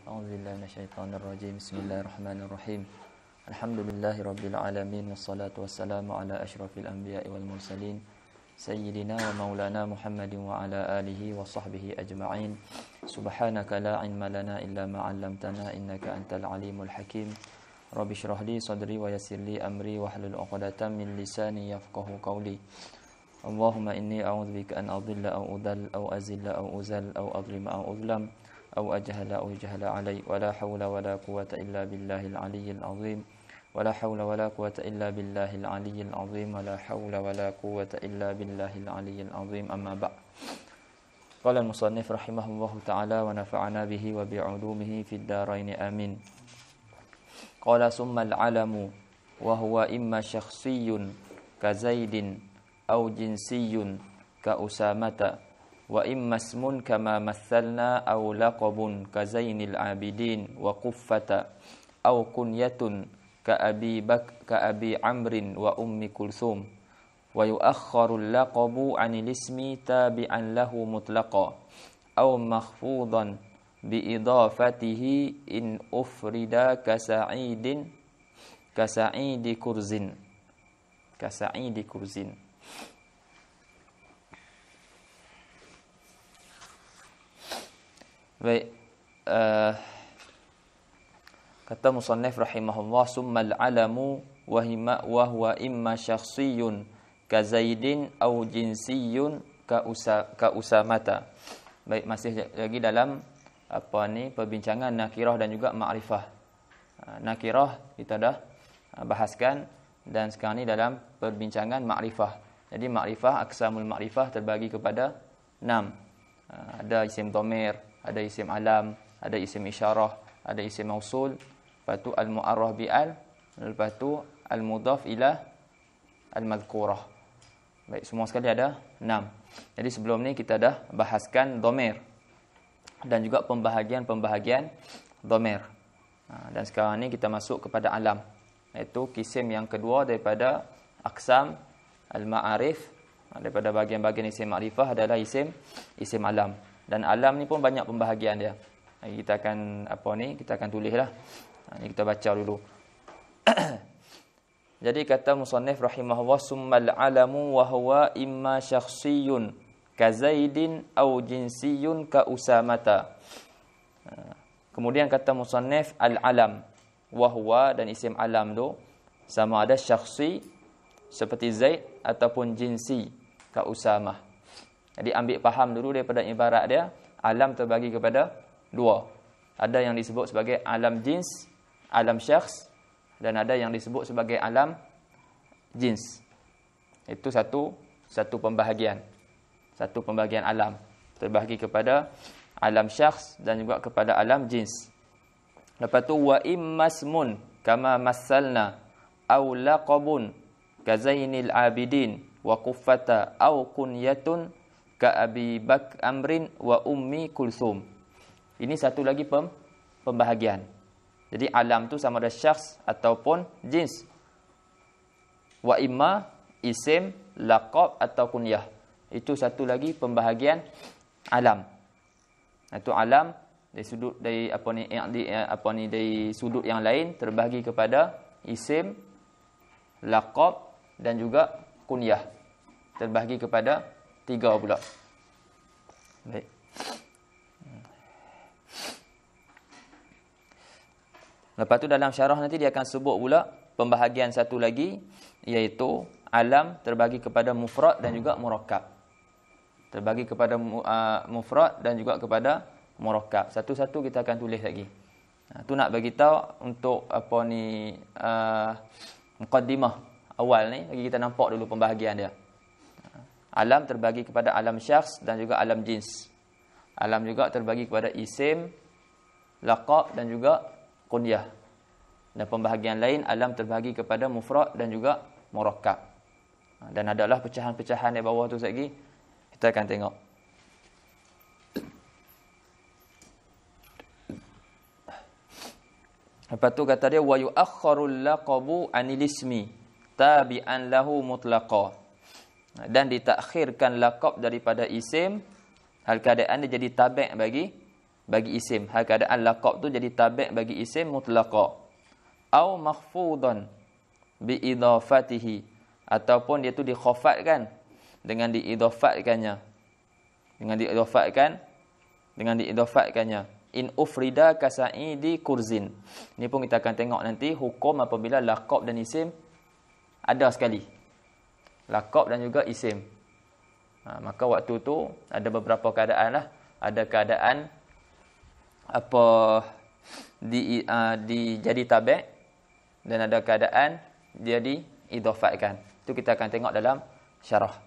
A'udzubillahi minasyaitonirrajim. Bismillahirrahmanirrahim. Alhamdulillahirabbil alamin wassalatu wassalamu ala asyrafil anbiya'i wal mursalin sayyidina wa maulana Muhammadin wa ala alihi wa sahbihi ajma'in. Subhanaka la ilma lana illa ma 'allamtana innaka antal alimul hakim. Rabbi shrah li sadri wa yassir li amri wahlul 'uqdatam min lisani yafqahu qawli. Allahumma inni a'udzubika an adilla aw udall aw azilla aw uzal aw adlima aw uzlam أو أجهل أو يجهل علي ولا حول ولا قوة إلا بالله العلي العظيم ولا حول ولا قوة إلا بالله العلي العظيم ولا حول ولا قوة إلا بالله العلي العظيم أما بعد. قال المصنف رحمه الله تعالى ونفعنا به وبعلومه في الدارين آمين. قال ثم العلم وهو إما شخصي كزيد أو جنسي كأسامة wa imma ismun kama mathalna aw laqabun ka Zainil Abidin wa Quffata aw kunyatun ka Abi Amrin wa Ummi Kulthum wa yu'akhkharu al-laqabu 'anil ismi tabi'an lahu mutlaqa aw makhfudan bi idafatihi in ufrida ka Sa'idi Kurzin. Baik, kata musannif rahimahullah, summal alamu wa huwa imma syakhsiyun ka Zaidin aw jinsiyun ka Usamata. Baik, masih lagi dalam perbincangan nakirah dan juga ma'rifah. Nakirah kita dah bahaskan dan sekarang ni dalam perbincangan ma'rifah. Jadi ma'rifah, aqsamul ma'rifah terbagi kepada 6. Ada isim dhamir, ada isim alam, ada isim isyarah, ada isim mausul, lepas tu al-mu'arraf bi'al, lepas tu al-mudhaf ila al-madhkurah. Baik, semua sekali ada 6. Jadi sebelum ni kita dah bahaskan dhamir dan juga pembahagian dhamir. Dan sekarang ni kita masuk kepada alam, iaitu kisim yang kedua daripada aqsam al-ma'arif. Daripada bahagian-bahagian isim ma'rifah adalah isim alam. Dan alam ni pun banyak pembahagian dia. Kita akan kita akan tulislah. Ni kita baca dulu. Jadi kata musannif rahimahullah, summal alamu wa huwa imma syakhsiyun ka Zaidin aw jinsiyun ka Usamata. Kemudian kata musannif al-alam wa huwa, dan isim alam tu sama ada syakhsi seperti Zaid ataupun jinsi ka Usamah. Jadi ambil faham dulu daripada ibarat dia, alam terbagi kepada 2. Ada yang disebut sebagai alam jins, alam syakhs, dan ada yang disebut sebagai alam jins. Itu satu pembahagian. Satu pembahagian alam terbagi kepada alam syakhs dan juga kepada alam jins. Lepas tu wa immasmun kama masalna aw laqabun ka Zainil Abidin wa Quffata aw kunyatun ka Abi Amrin wa Ummi Kulthum. Ini satu lagi pembahagian. Jadi alam tu sama ada syakhs ataupun jins. Wa imma isim, laqab atau kunyah. Itu satu lagi pembahagian alam. Itu alam dari sudut dari sudut yang lain terbahagi kepada isim, laqab dan juga kunyah. Terbahagi kepada 3 pula. Baik. Lepas tu dalam syarah nanti dia akan sebut pula pembahagian satu lagi, iaitu alam terbagi kepada mufrad dan juga murakkab. Terbagi kepada mufrad dan juga kepada murakkab. Satu-satu kita akan tulis lagi. Tu nak bagi tahu untuk muqaddimah awal ni, bagi kita nampak dulu pembahagian dia. Alam terbagi kepada alam syakhs dan juga alam jins. Alam juga terbagi kepada isim, laqab dan juga kunyah. Dan pembahagian lain, alam terbagi kepada mufrad dan juga murakkab. Dan adalah pecahan-pecahan di bawah tu lagi. Kita akan tengok. Lepas tu kata dia wa yu'akhkharul laqabu 'anil ismi tabi'an lahu mutlaqa. Dan ditakhirkan laqab daripada isim hal keadaan dia jadi tabi' bagi isim. Hal keadaan laqab tu jadi tabi' bagi isim mutlaqa. Au makhfudan bi idafatihi, ataupun dia tu dikhafatkan dengan diidafatkannya. Dengan diidafatkannya. In ufrida kasa'idi kurzin. Ni pun kita akan tengok nanti hukum apabila laqab dan isim ada sekali. Laqab dan juga isim. Maka waktu tu ada beberapa keadaan lah. Ada keadaan jadi tabi' dan ada keadaan dia diidafatkan. Itu kita akan tengok dalam syarah.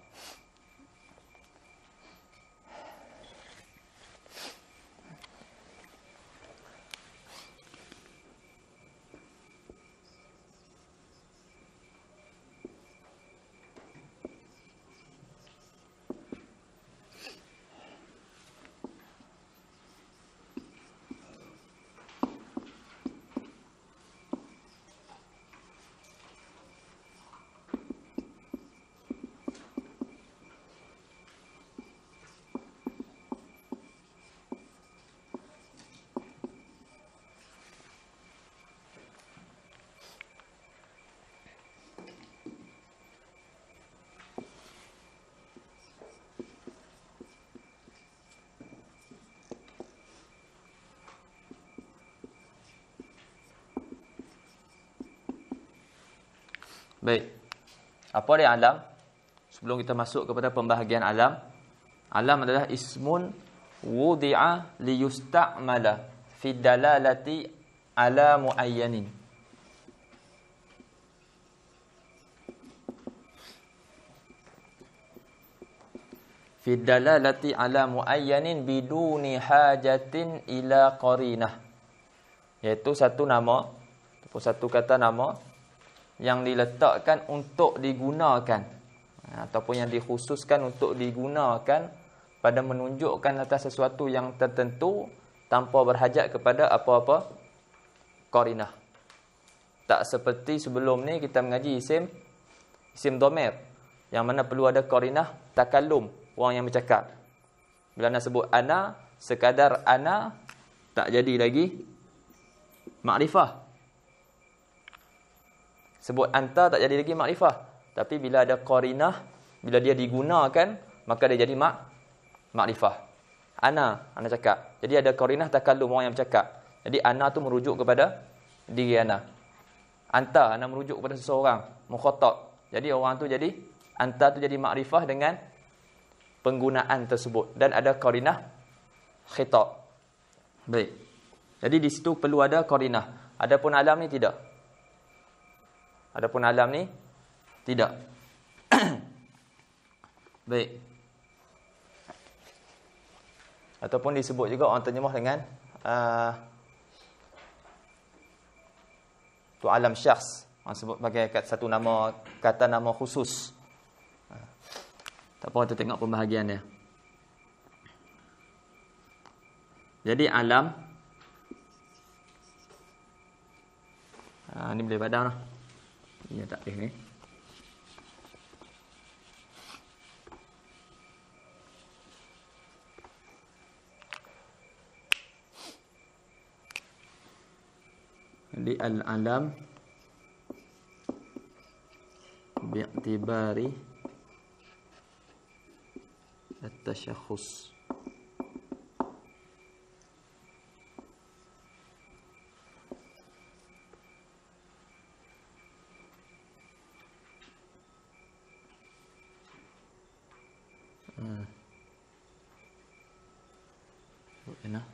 Baik. Apa dia alam? Sebelum kita masuk kepada pembahagian alam. Alam adalah ismun wudi'a liyusta'mala fi dalalati ala muayyanin. Fi dalalati ala muayyanin biduni hajatin ila qarinah. Iaitu satu nama ataupun satu kata nama yang diletakkan untuk digunakan ataupun yang dikhususkan untuk digunakan pada menunjukkan atas sesuatu yang tertentu tanpa berhajat kepada apa-apa qarinah. Tak seperti sebelum ni kita mengaji isim dhamir yang mana perlu ada qarinah takallum, orang yang bercakap. Bila nak sebut ana, sekadar ana tak jadi lagi makrifah. Sebut anta tak jadi lagi makrifah. Tapi bila ada qarinah, bila dia digunakan, maka dia jadi makrifah. Ana cakap. Jadi ada qarinah takallum, orang yang bercakap. Jadi ana tu merujuk kepada diri ana. Anta merujuk kepada seseorang, mukhatab. Jadi orang tu jadi, anta tu jadi makrifah dengan penggunaan tersebut. Dan ada qarinah khitab. Baik. Jadi di situ perlu ada qarinah. Adapun alam ni tidak. Adapun alam ni tidak. Baik. Ataupun disebut juga orang terjemah dengan tu alam syakhs. Orang sebut sebagai satu nama, kata nama khusus. Tak apa, kita tengok pembahagian dia. Jadi alam ni boleh padam lah. Ini tak boleh ni. Jadi al-alam bi'tibari at-tashakhus. Enak.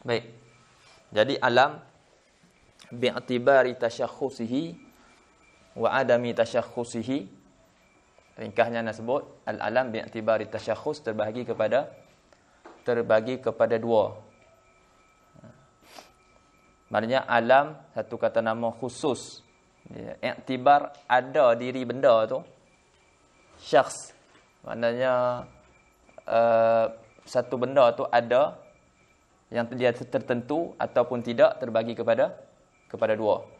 Baik. Jadi alam bi'tibari tasyakhusihi wa adami tasyakhusihi Ringkasnya nak sebut al-alam bi'tibari tasyakhus terbahagi kepada dua. Maknanya alam satu kata nama khusus. Iktibar ada diri benda tu. Syakhs maknanya satu benda tu ada yang dia tertentu ataupun tidak terbagi kepada dua.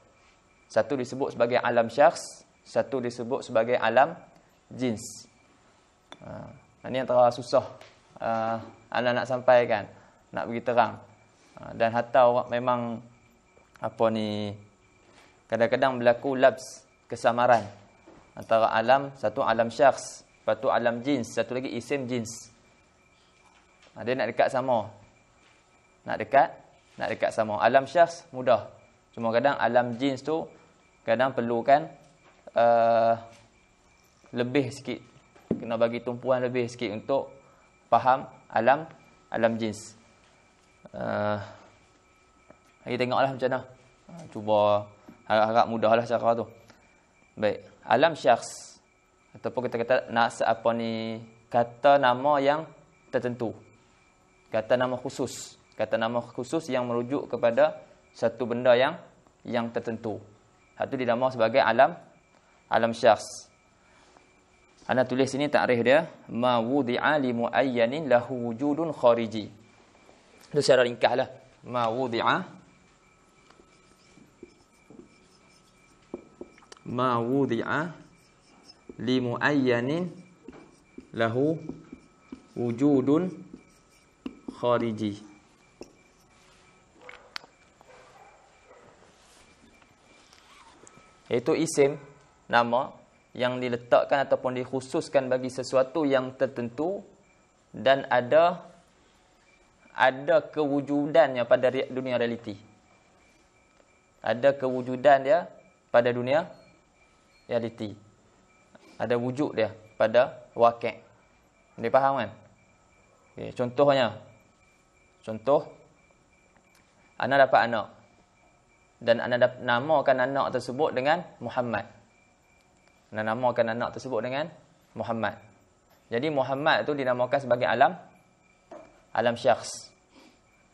Satu disebut sebagai alam syakhs, satu disebut sebagai alam jins. Ini yang terlalu susah anda nak sampaikan, nak bagi terang. Dan hatta memang kadang-kadang berlaku labs, kesamaran antara alam, satu alam syakhs, lepas tu alam jins, satu lagi isim jins. Dia nak dekat sama. Nak dekat sama. Alam syakhs mudah. Cuma kadang alam jins tu kadang perlukan lebih sikit. Kena bagi tumpuan lebih sikit untuk faham alam jins. Kita tengoklah macam mana. Cuba harap mudahlah cara tu. Baik, alam syakhs ataupun kita kata kata nama yang tertentu. Kata nama khusus. Kata nama khusus yang merujuk kepada satu benda yang tertentu. Itu dinamakan sebagai alam syakhs. Ana tulis sini takrif dia, ma wudi'a li muayyanin lahu wujudun khariji. Itu secara ringkaslah. Ma wudi'a li muayyanin lahu wujudun khariji. Itu isim, nama yang diletakkan ataupun dikhususkan bagi sesuatu yang tertentu dan ada kewujudannya pada dunia realiti. Ada kewujudan dia pada dunia realiti. Ada wujud dia pada waqi'. Anda faham kan? Okay, contoh ana dapat anak dan ana namakan anak tersebut dengan Muhammad. Ana namakan anak tersebut dengan Muhammad. Jadi Muhammad tu dinamakan sebagai alam syakhs.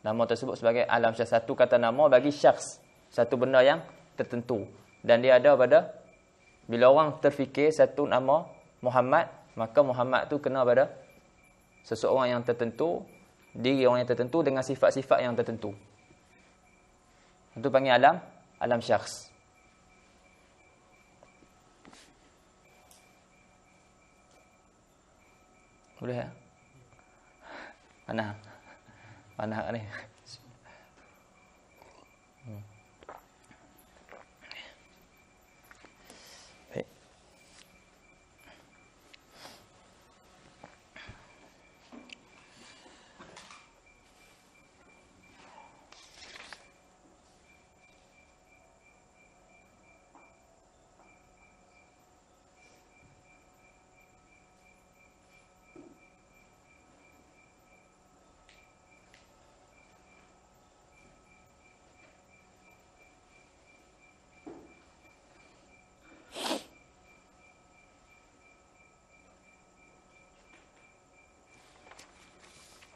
Nama tersebut sebagai alam syakhs. Satu kata nama bagi syakhs, satu benda yang tertentu. Dan dia ada pada, bila orang terfikir satu nama Muhammad, maka Muhammad tu kena pada seseorang yang tertentu, diri orang yang tertentu dengan sifat-sifat yang tertentu. Itu panggil alam syakhs. Boleh tak? Mana ni? Baik.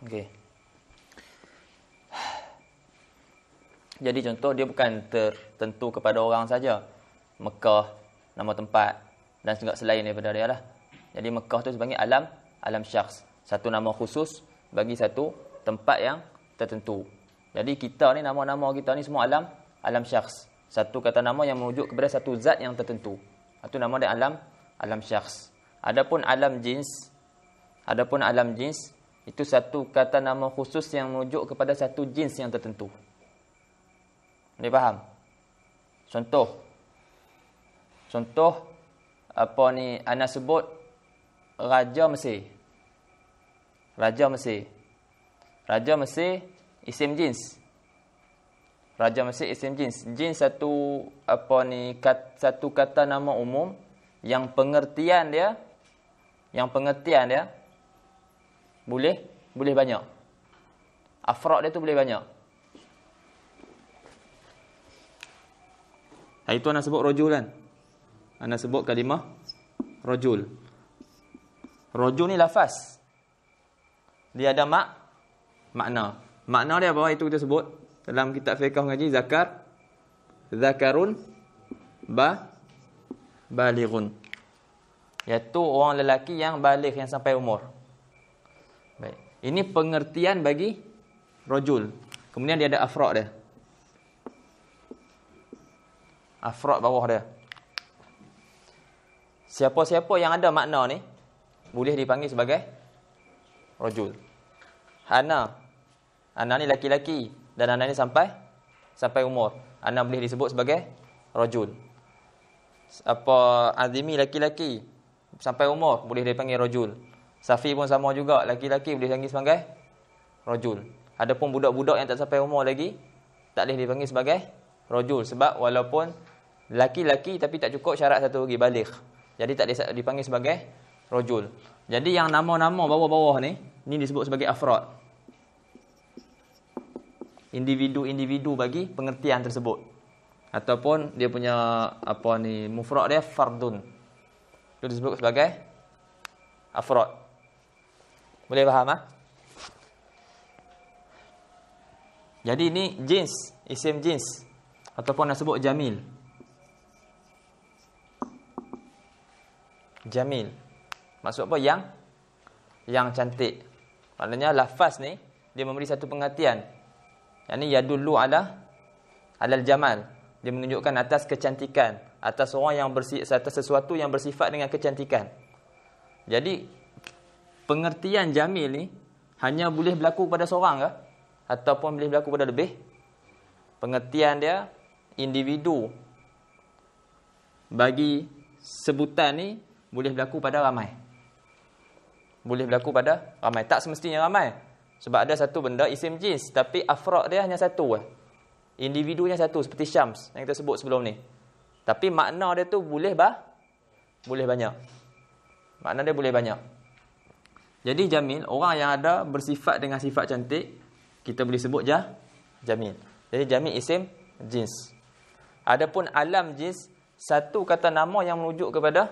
Okey. Jadi contoh dia bukan tertentu kepada orang saja. Mekah, nama tempat dan juga selain daripada dia lah. Jadi Mekah tu sebagai alam syakhs. Satu nama khusus bagi satu tempat yang tertentu. Jadi kita ni, nama-nama kita ni semua alam syakhs. Satu kata nama yang merujuk kepada satu zat yang tertentu. Itu nama dia alam syakhs. Adapun alam jins itu satu kata nama khusus yang merujuk kepada satu jins yang tertentu. Anda faham? Contoh ana sebut Raja Mesir. Raja Mesir isim jins. Raja Mesir isim jins. Jins satu kata nama umum yang pengertian dia boleh banyak. Afrad dia tu boleh banyak. Itu ana sebut rajul kan. Ana sebut kalimah rajul. Rajul ni lafaz. Dia ada makna. Makna dia apa? Itu kita sebut dalam kitab fiqh ngaji zakarun balighun. Iaitu orang lelaki yang baligh, yang sampai umur. Baik. Ini pengertian bagi rajul. Kemudian dia ada afrad dia. Afrad bawah dia. Siapa-siapa yang ada makna ni boleh dipanggil sebagai rajul. Ana ni laki-laki dan ana ni sampai umur. Ana boleh disebut sebagai rajul. Azimi laki-laki sampai umur boleh dipanggil rajul. Safi pun sama juga, laki-laki boleh dipanggil sebagai rajul. Adapun budak-budak yang tak sampai umur lagi tak boleh dipanggil sebagai rajul, sebab walaupun laki-laki tapi tak cukup syarat satu lagi, baligh. Jadi tak boleh dipanggil sebagai rajul. Jadi yang nama-nama bawah-bawah ni disebut sebagai afrad. Individu-individu bagi pengertian tersebut. Ataupun dia punya mufrad dia fardun. Itu disebut sebagai afrad. Boleh faham ah? Jadi ini jins, isim jins ataupun nak sebut jamil. Jamil. Maksud apa? Yang cantik. Maknanya lafaz ni dia memberi satu pengertian. Yang ni yadullu alal jamal. Dia menunjukkan atas kecantikan, atas atas sesuatu yang bersifat dengan kecantikan. Jadi pengertian jamil ni hanya boleh berlaku pada seorang ke? Ataupun boleh berlaku pada lebih? Pengertian dia individu bagi sebutan ni boleh berlaku pada ramai. Boleh berlaku pada ramai. Tak semestinya ramai. Sebab ada satu benda isim jins, tapi afrad dia hanya satu. Individunya satu, seperti Syams yang kita sebut sebelum ni. Tapi makna dia tu boleh banyak. Makna dia boleh banyak. Jadi jamil, orang yang ada bersifat dengan sifat cantik, kita boleh sebut jamil. Jadi jamil isim jins. Adapun alam jins, satu kata nama yang merujuk kepada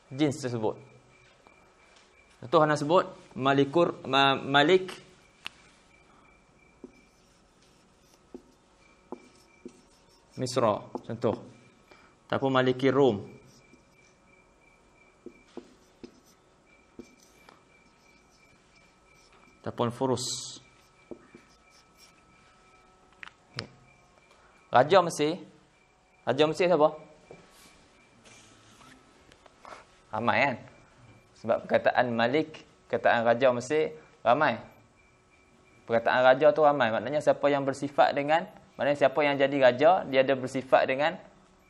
jins tersebut. Itu hanya sebut Malik Misra, contoh. Ataupun Maliki Rom. Ataupun Furus. Raja Mesir siapa? Ramai kan? Sebab perkataan Malik, perkataan Raja Mesir ramai. Perkataan Raja tu ramai. Maknanya siapa yang bersifat dengan, maknanya siapa yang jadi raja, dia ada bersifat dengan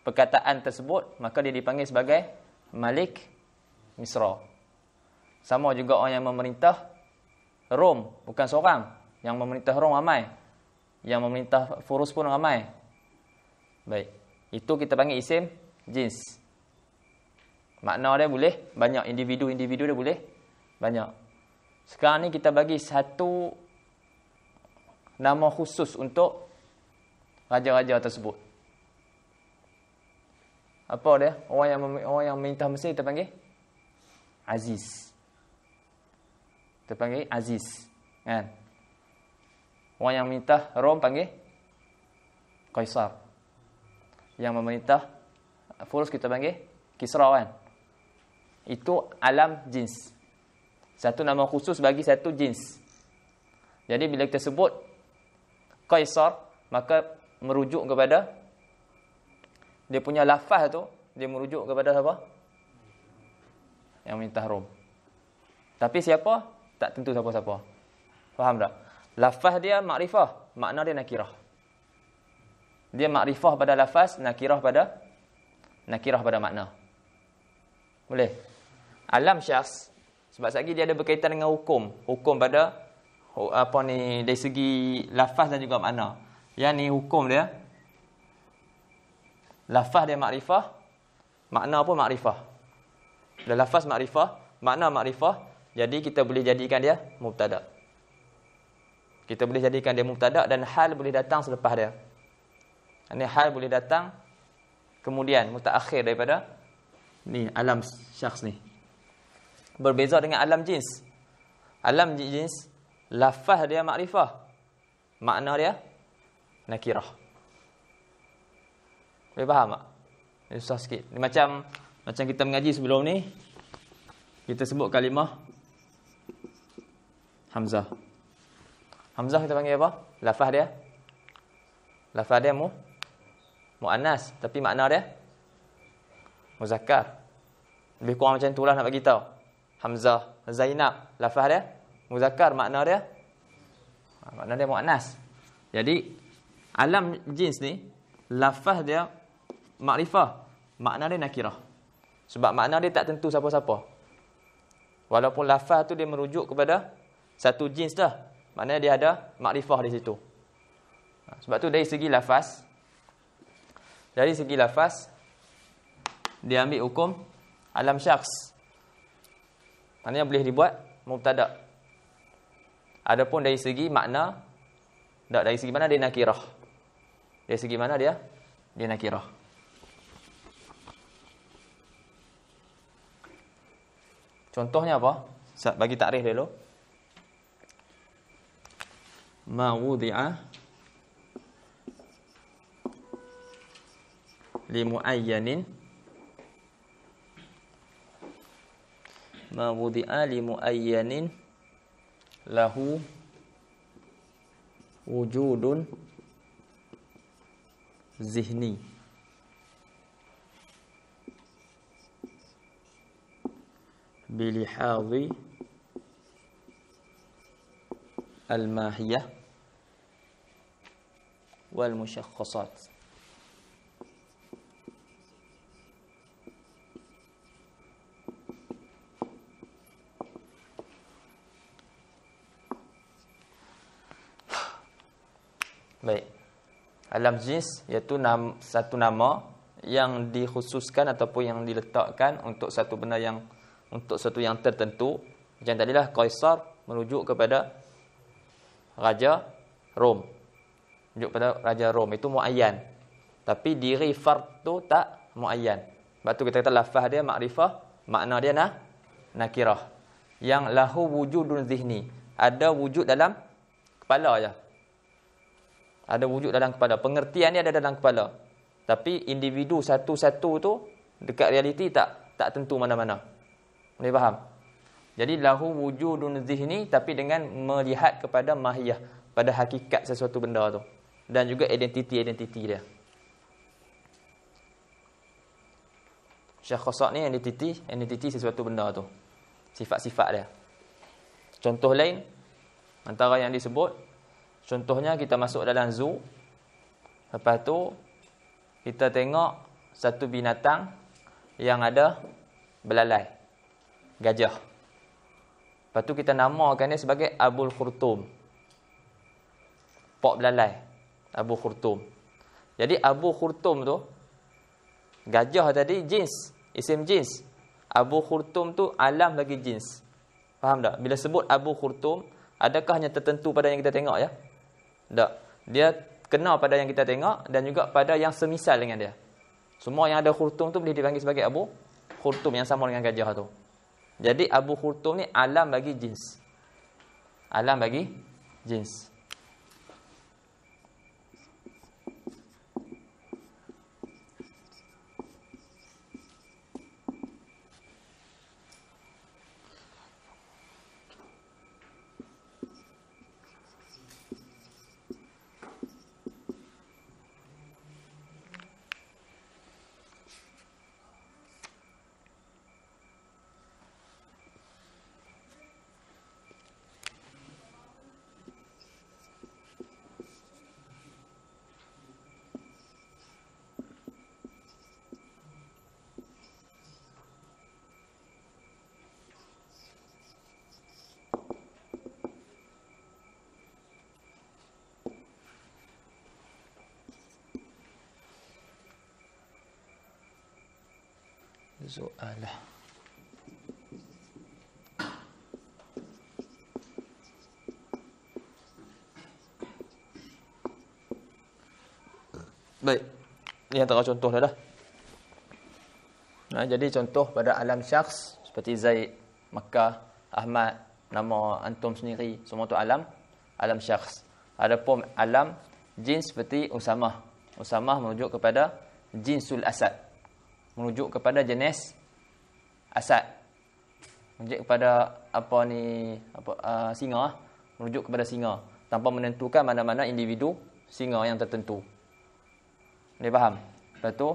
perkataan tersebut, maka dia dipanggil sebagai Malik Misra. Sama juga orang yang memerintah Rom, bukan seorang. Yang memerintah Rom ramai. Yang memerintah Furus pun ramai. Baik, itu kita panggil isim jins. Makna dia boleh banyak, individu-individu dia boleh banyak. Sekarang ni kita bagi satu nama khusus untuk raja-raja tersebut. Apa dia? Orang yang memerintah Mesir kita panggil Aziz. Kita panggil Aziz, kan? Orang yang memerintah Rom panggil Kaisar. Yang memerintah Furus kita panggil Kisra, kan? Itu alam jins. Satu nama khusus bagi satu jins. Jadi bila kita sebut Kaisar, maka merujuk kepada dia punya lafaz tu, dia merujuk kepada siapa? Yang memerintah Rom. Tapi siapa? Tak tentu siapa-siapa. Faham tak? Lafaz dia makrifah, makna dia nakirah. Dia makrifah pada lafaz, nakirah pada makna. Boleh? Alam syakhs, sebab lagi dia ada berkaitan dengan hukum. Hukum pada dari segi lafaz dan juga makna. Yang ni hukum dia. Lafaz dia makrifah, makna pun makrifah. Dan lafaz makrifah, makna makrifah, jadi kita boleh jadikan dia mubtada'. Kita boleh jadikan dia mubtada' dan hal boleh datang selepas dia. Ini hal boleh datang kemudian, mutaakhir daripada ni alam syakhs ni. Berbeza dengan alam jins. Alam jins, lafaz dia makrifah, makna dia nakirah. Boleh faham tak? Ini susah sikit. Ini macam kita mengaji sebelum ni, kita sebut kalimah Hamzah. Hamzah kita panggil apa? Lafaz dia muannas, tapi makna dia muzakkar. Lebih kurang macam itulah nak bagi tahu. Hamzah, Zainab, lafaz dia muzakkar, makna dia muannas. Jadi alam jins ni lafaz dia makrifah, makna dia nakirah. Sebab makna dia tak tentu siapa-siapa. Walaupun lafaz tu dia merujuk kepada satu jins dah, maknanya dia ada makrifah di situ. Sebab tu dari segi lafaz dia ambil hukum alam syakhs. Maknanya boleh dibuat mubtada'. Adapun dari segi makna, dari segi mana dia nakirah. Dari segi mana dia nakirah. Contohnya apa? Bagi takrif dulu. Ma wudi'a li muayyanin, ma wudi'a li muayyanin lahu wujudun zihni. Bilihadhi al-mahiyah wal musyakhkhasat. Baik. Alam jins iaitu satu nama yang dikhususkan ataupun yang diletakkan untuk satu benda yang tertentu. Macam tadilah Kaisar merujuk kepada Raja Rom. Merujuk kepada Raja Rom itu muayyan. Tapi diri fard tu tak muayyan. Sebab tu kita kata lafaz dia makrifah, makna dia nakirah. Yang lahu wujudun zihni, ada wujud dalam kepala je. Ada wujud dalam kepala. Pengertian dia ada dalam kepala. Tapi individu satu-satu tu dekat realiti tak tentu mana-mana. Boleh faham? Jadi lahu wujudun zihni, tapi dengan melihat kepada mahiyah, pada hakikat sesuatu benda tu. Dan juga identiti dia. Syakhsat ni identiti sesuatu benda tu. Sifat-sifat dia. Contoh lain antara yang disebut, contohnya kita masuk dalam zoo. Lepas tu kita tengok satu binatang yang ada belalai, gajah. Lepas tu kita namakan dia sebagai Abul Khurtum, Pok belalai, Abu Khurtum. Jadi Abu Khurtum tu, gajah tadi jins, isim jins. Abu Khurtum tu alam lagi jins. Faham tak? Bila sebut Abu Khurtum, adakah hanya tertentu pada yang kita tengok ya? Tak. Dia kena pada yang kita tengok dan juga pada yang semisal dengan dia. Semua yang ada khurtum tu boleh dipanggil sebagai Abu Khurtum, yang sama dengan gajah tu. Jadi Abu Khurtum ni alam bagi jins. Alam bagi jins. Soalah. Baik. Ini antara contoh dah. Jadi contoh pada alam syakhs seperti Zaid. Makkah, Ahmad, nama antum sendiri, semua tu alam syakhs. Adapun alam jins seperti Usamah. Usamah merujuk kepada jinsul asad. Merujuk kepada jenis asad. Merujuk kepada singa, merujuk kepada singa tanpa menentukan mana-mana individu singa yang tertentu. Dia faham? Lepas tu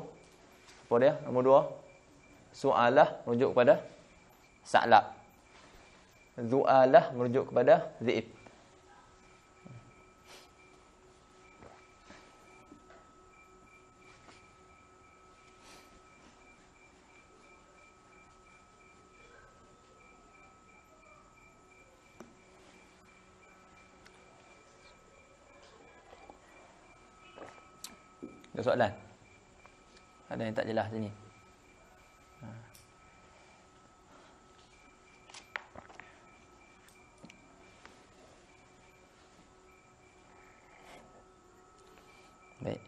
apa dia? Nombor 2. Su'alah merujuk kepada Sa'lab. Zu'alah merujuk kepada Zi'ib. Ada soalan? Ada yang tak jelas sini? Baik.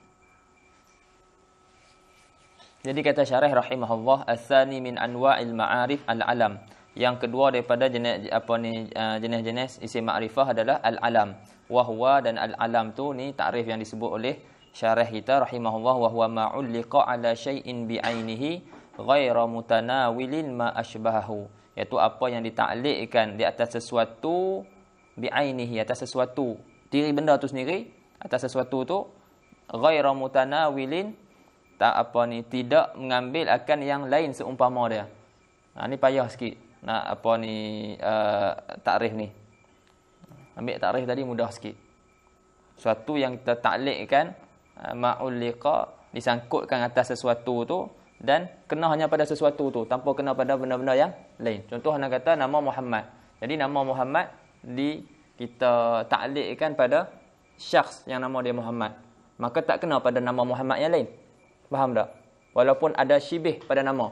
Jadi kata syarah rahimahullah, as-tsani min anwa'il ma'arif al-alam. Yang kedua daripada jenis-jenis isim ma'rifah adalah al-alam. Wa huwa, dan al-alam tu ni takrif yang disebut oleh syarah kita rahimahullah, wa huwa ma'ulliqa ala syai'in bi'ainihi ghaira mutanawilin ma ashbahahu. Iaitu apa yang ditaklikkan di atas sesuatu bi'ainihi, atas sesuatu diri benda tu sendiri, atas sesuatu tu ghaira mutanawilin, tidak mengambil akan yang lain seumpama dia. Ni payah sikit nak takrif ni. Ambil takrif tadi mudah sikit. Suatu yang kita taklikkan, ma'ulliqa, disangkutkan atas sesuatu tu dan kena hanya pada sesuatu tu tanpa kena pada benda-benda yang lain. Contoh nak kata nama Muhammad. Jadi nama Muhammad kita taklikkan pada syakhs yang nama dia Muhammad. Maka tak kena pada nama Muhammad yang lain. Faham tak? Walaupun ada syibih pada nama.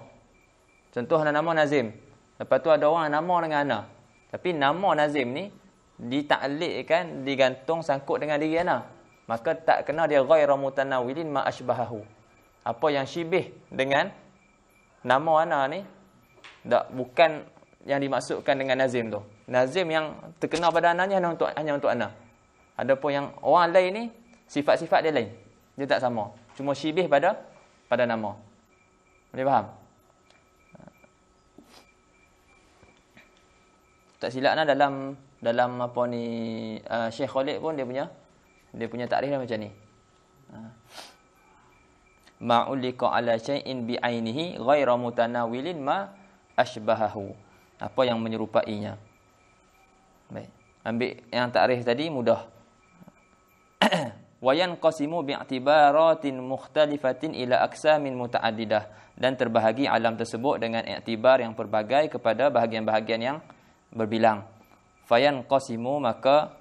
Contoh nama Nazim. Lepas tu ada orang nama dengan ana. Tapi nama Nazim ni ditaklikkan, digantung sangkut dengan diri ana. Maka tak kena dia ghairu mutanawilin ma ashbahahu. Apa yang syibih dengan nama ana ni bukan yang dimaksudkan dengan Nazim tu. Nazim yang terkena pada ananya hanya untuk ana. Adapun yang orang lain ni sifat-sifat dia lain. Dia tak sama. Cuma syibih pada nama. Boleh faham? Tak silaplah dalam Syekh Khalid pun dia punya takrif dia macam ni. Ma'ulliqa ala syai'in bi'ainihi ghairu mutanawilin ma ashbahahu. Apa yang menyerupainya. Baik. Ambil yang takrif tadi mudah. Wa yanqasimu bi'tibaratin mukhtalifatin ila aqsamin muta'addidah, dan terbahagi alam tersebut dengan iktibar yang pelbagai kepada bahagian-bahagian yang berbilang. Fayanqasimu, maka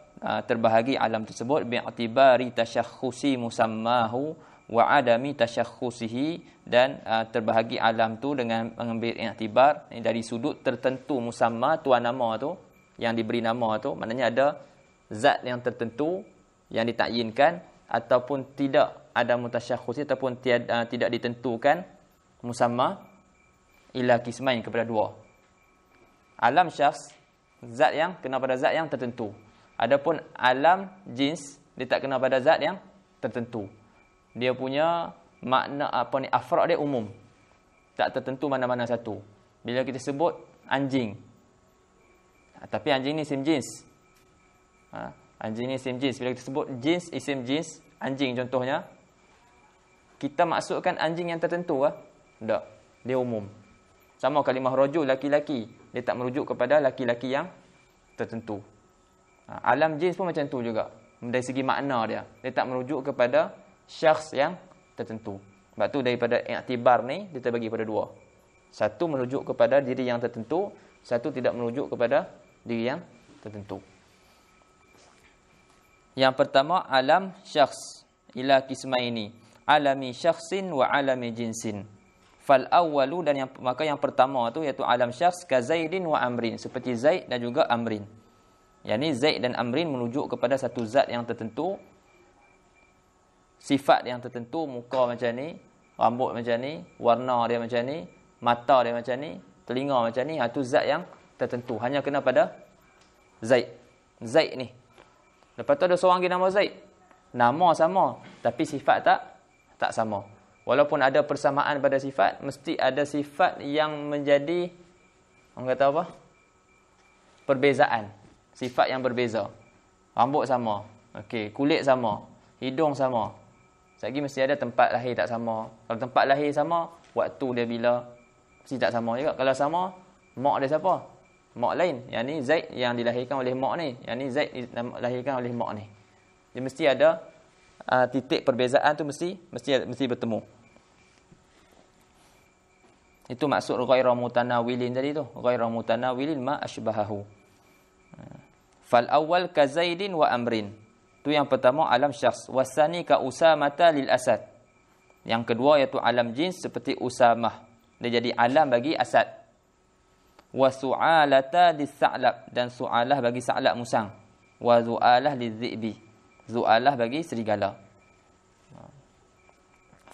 terbahagi alam tersebut bi'tibari tasyakhkhusi musammahu wa adami tasyakhkhusihi, dan terbahagi alam tu dengan mengambil iktibar dari sudut tertentu musamma, tuan nama tu yang diberi nama tu, maknanya ada zat yang tertentu yang ditakyinkan ataupun tidak ada mutasyakhkhusi ataupun tidak ditentukan musamma, ila kismain, kepada dua. Alam syakhs, zat yang kena pada zat yang tertentu. Adapun alam jins, dia tak kena pada zat yang tertentu. Dia punya makna afrad dia umum. Tak tertentu mana-mana satu. Bila kita sebut anjing, tapi anjing ni isim jins. Anjing ni isim jins. Bila kita sebut jins, isim jins, anjing contohnya, kita maksudkan anjing yang tertentu ke? Tak. Dia umum. Sama kalimah rajul, laki-laki. Dia tak merujuk kepada laki-laki yang tertentu. Alam jins pun macam tu juga. Dari segi makna dia. Dia tak merujuk kepada syakhs yang tertentu. Sebab tu daripada iktibar ni, kita bagi pada dua. Satu merujuk kepada diri yang tertentu. Satu tidak merujuk kepada diri yang tertentu. Yang pertama, alam syakhs ila kismaini, alami syakhsin wa alami jinsin. Fal awwalu, dan maka yang pertama tu iaitu alam syakhs ka Zaidin wa Amrin, seperti Zaid dan juga Amrin. Yani Zaid dan Amrin merujuk kepada satu zat yang tertentu, sifat yang tertentu, muka macam ni, rambut macam ni, warna dia macam ni, mata dia macam ni, telinga macam ni, itu zat yang tertentu. Hanya kena pada Zaid. Zaid ni. Lepas tu ada seorang lagi nama Zaid. Nama sama, tapi sifat tak sama. Walaupun ada persamaan pada sifat, mesti ada sifat yang menjadi, orang kata apa? Perbezaan. Sifat yang berbeza. Rambut sama. Okey, kulit sama. Hidung sama. Lagi mesti ada tempat lahir tak sama. Kalau tempat lahir sama, waktu dia bila, mesti tak sama juga. Kalau sama, mak dia siapa? Mak lain. Yang ni Zaid yang dilahirkan oleh mak ni. Yang ni Zaid dilahirkan oleh mak ni. Dia mesti ada titik perbezaan tu mesti bertemu. Itu maksud ghairu mutanawilin tadi tu. Ghairu mutanawilin ma ashbahahu. Fal awal ka Zaidin wa Amrin. Tu yang pertama alam syakhs. Wasani ka Usamata lil Asad. Yang kedua iaitu alam jins seperti Usamah. Dia jadi alam bagi Asad. Wa su'alata lis Sa'lab. Dan su'alah bagi Sa'lab musang. Wa zu'alah liz Zi'bi. Zu'alah bagi serigala.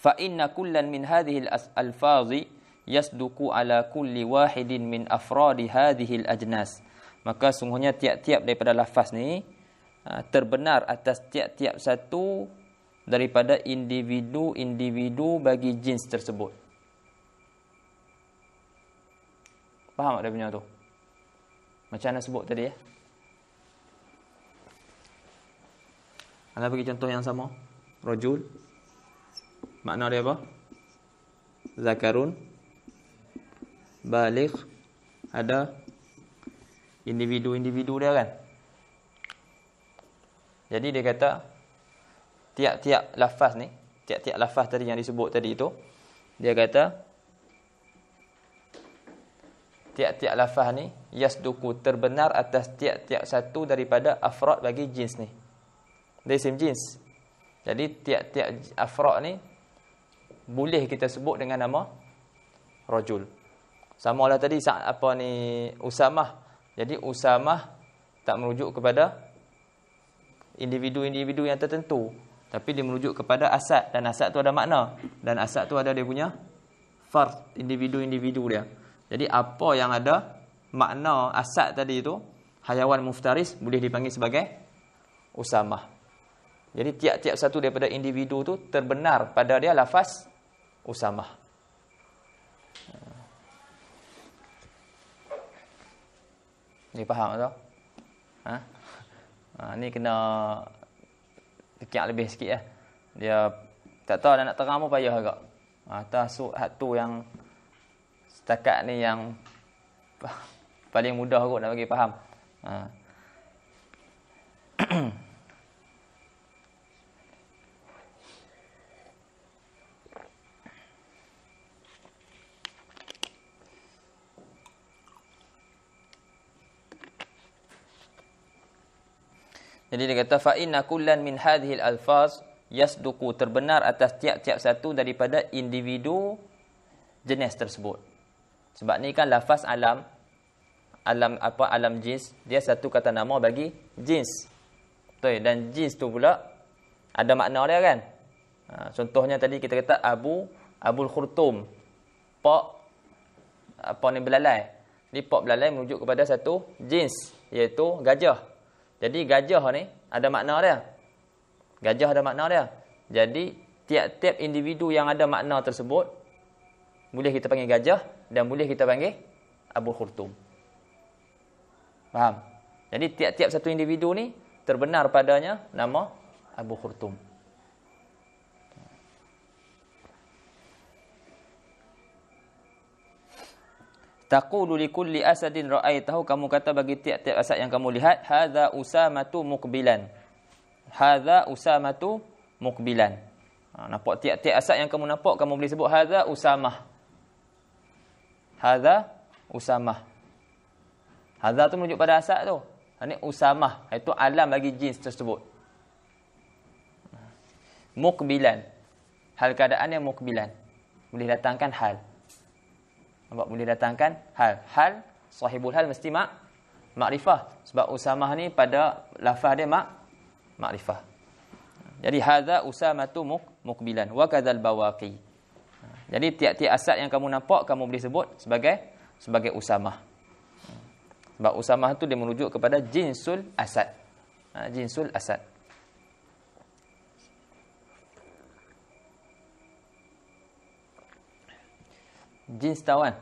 Fa inna kullan min hadhihi al-alfazi yasduqu ala kulli wahidin min afradi hadhihi al-ajnas. Maka sungguhnya tiap-tiap daripada lafaz ni terbenar atas tiap-tiap satu daripada individu-individu bagi jins tersebut. Faham tak dia punya tu? Macam mana sebut tadi ya? Anda bagi contoh yang sama. Rajul. Makna dia apa? Zakarun. Baligh. Ada individu-individu dia kan. Jadi dia kata tiap-tiap lafaz ni, tiap-tiap lafaz tadi yang disebut tadi itu, dia kata tiap-tiap lafaz ni yasduku terbenar atas tiap-tiap satu daripada afrad bagi jins ni. Dia isim jins. Jadi tiap-tiap afrad ni boleh kita sebut dengan nama rajul. Samalah tadi apa ni Usamah. Jadi Usamah tak merujuk kepada individu-individu yang tertentu, tapi dia merujuk kepada Asad, dan Asad tu ada makna, dan Asad tu ada dia punya fard, individu-individu dia. Jadi apa yang ada makna Asad tadi itu, hayawan muftaris, boleh dipanggil sebagai Usamah. Jadi tiap-tiap satu daripada individu tu terbenar pada dia lafaz Usamah. Ni faham tak? Ni kena fikir lebih sikit lah. Dia tak tahu nak terang apa payah agak. Atas tu yang setakat ni yang paling mudah kot nak bagi faham. Jadi dia kata fa inna kullan min hadhihi al-alfaz yasduqu terbenar atas tiap-tiap satu daripada individu jenis tersebut. Sebab ni kan lafaz alam jins, dia satu kata nama bagi jins. Betul, dan jins tu pula ada makna dia kan. Contohnya tadi kita kata abul khurtum. Pak apa ni belalai. Ni pak belalai merujuk kepada satu jins, iaitu gajah. Jadi gajah ni ada makna dia. Gajah ada makna dia. Jadi tiap-tiap individu yang ada makna tersebut boleh kita panggil gajah dan boleh kita panggil Abu Khurtum. Faham? Jadi tiap-tiap satu individu ni terbenar padanya nama Abu Khurtum. Taqulu likulli asadin ra'aitahu, kamu kata bagi tiap-tiap asad yang kamu lihat, hadza usamatu muqbilan. Hadza usamatu muqbilan. Nampak tiap-tiap asad yang kamu nampak, kamu boleh sebut hadza usamah. Hadza usamah. Hadza tu merujuk pada asad tu. Ini usamah, itu alam bagi jins tersebut. Muqbilan. Hal keadaannya muqbilan. Boleh datangkan hal. Nampak, boleh datangkan hal. Hal, sahibul hal mesti makrifah. Sebab Usamah ni pada lafaz dia makrifah. Jadi hadza usamatu muqbilan wa kadzal bawaqi. Jadi tiap-tiap asad yang kamu nampak kamu boleh sebut sebagai Usamah. Sebab Usamah tu dia merujuk kepada jinsul asad. Jinsul asad. Jins tahu kan?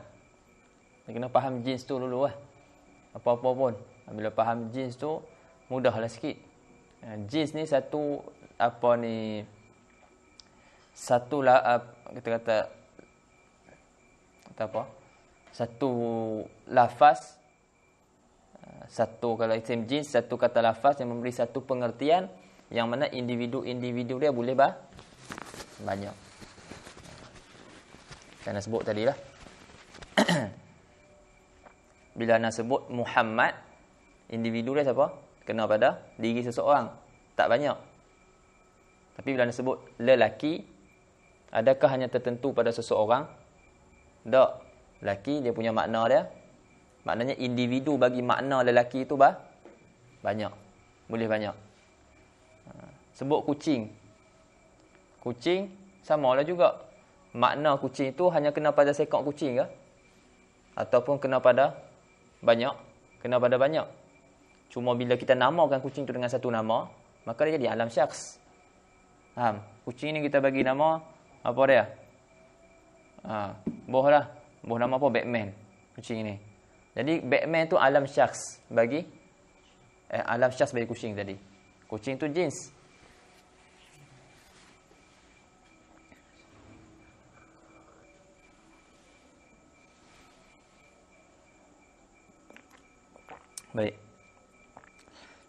Kena faham jins tu dulu lah. Apa-apa pun. Bila faham jins tu, mudahlah sikit. Jins ni satu, satu lah, kita kata apa? Satu lafaz, satu kalau isim jins, satu kata lafaz yang memberi satu pengertian yang mana individu-individu dia boleh banyak. Saya nak sebut tadi lah. Bila nak sebut Muhammad, individu dia siapa? Kena pada diri seseorang. Tak banyak. Tapi bila nak sebut lelaki, adakah hanya tertentu pada seseorang? Tak. Lelaki dia punya makna dia. Maknanya individu bagi makna lelaki itu banyak. Boleh banyak. Sebut kucing. Kucing samalah juga. Makna kucing itu hanya kena pada seekor kucing ke? Ataupun kena pada banyak? Kena pada banyak. Cuma bila kita namakan kucing itu dengan satu nama, maka dia jadi alam syakhs. Faham? Kucing ni kita bagi nama, apa dia? Boh lah. Boh nama apa? Batman. Kucing ni. Jadi Batman tu alam syakhs bagi alam syakhs bagi kucing tadi. Kucing tu jins. Baik.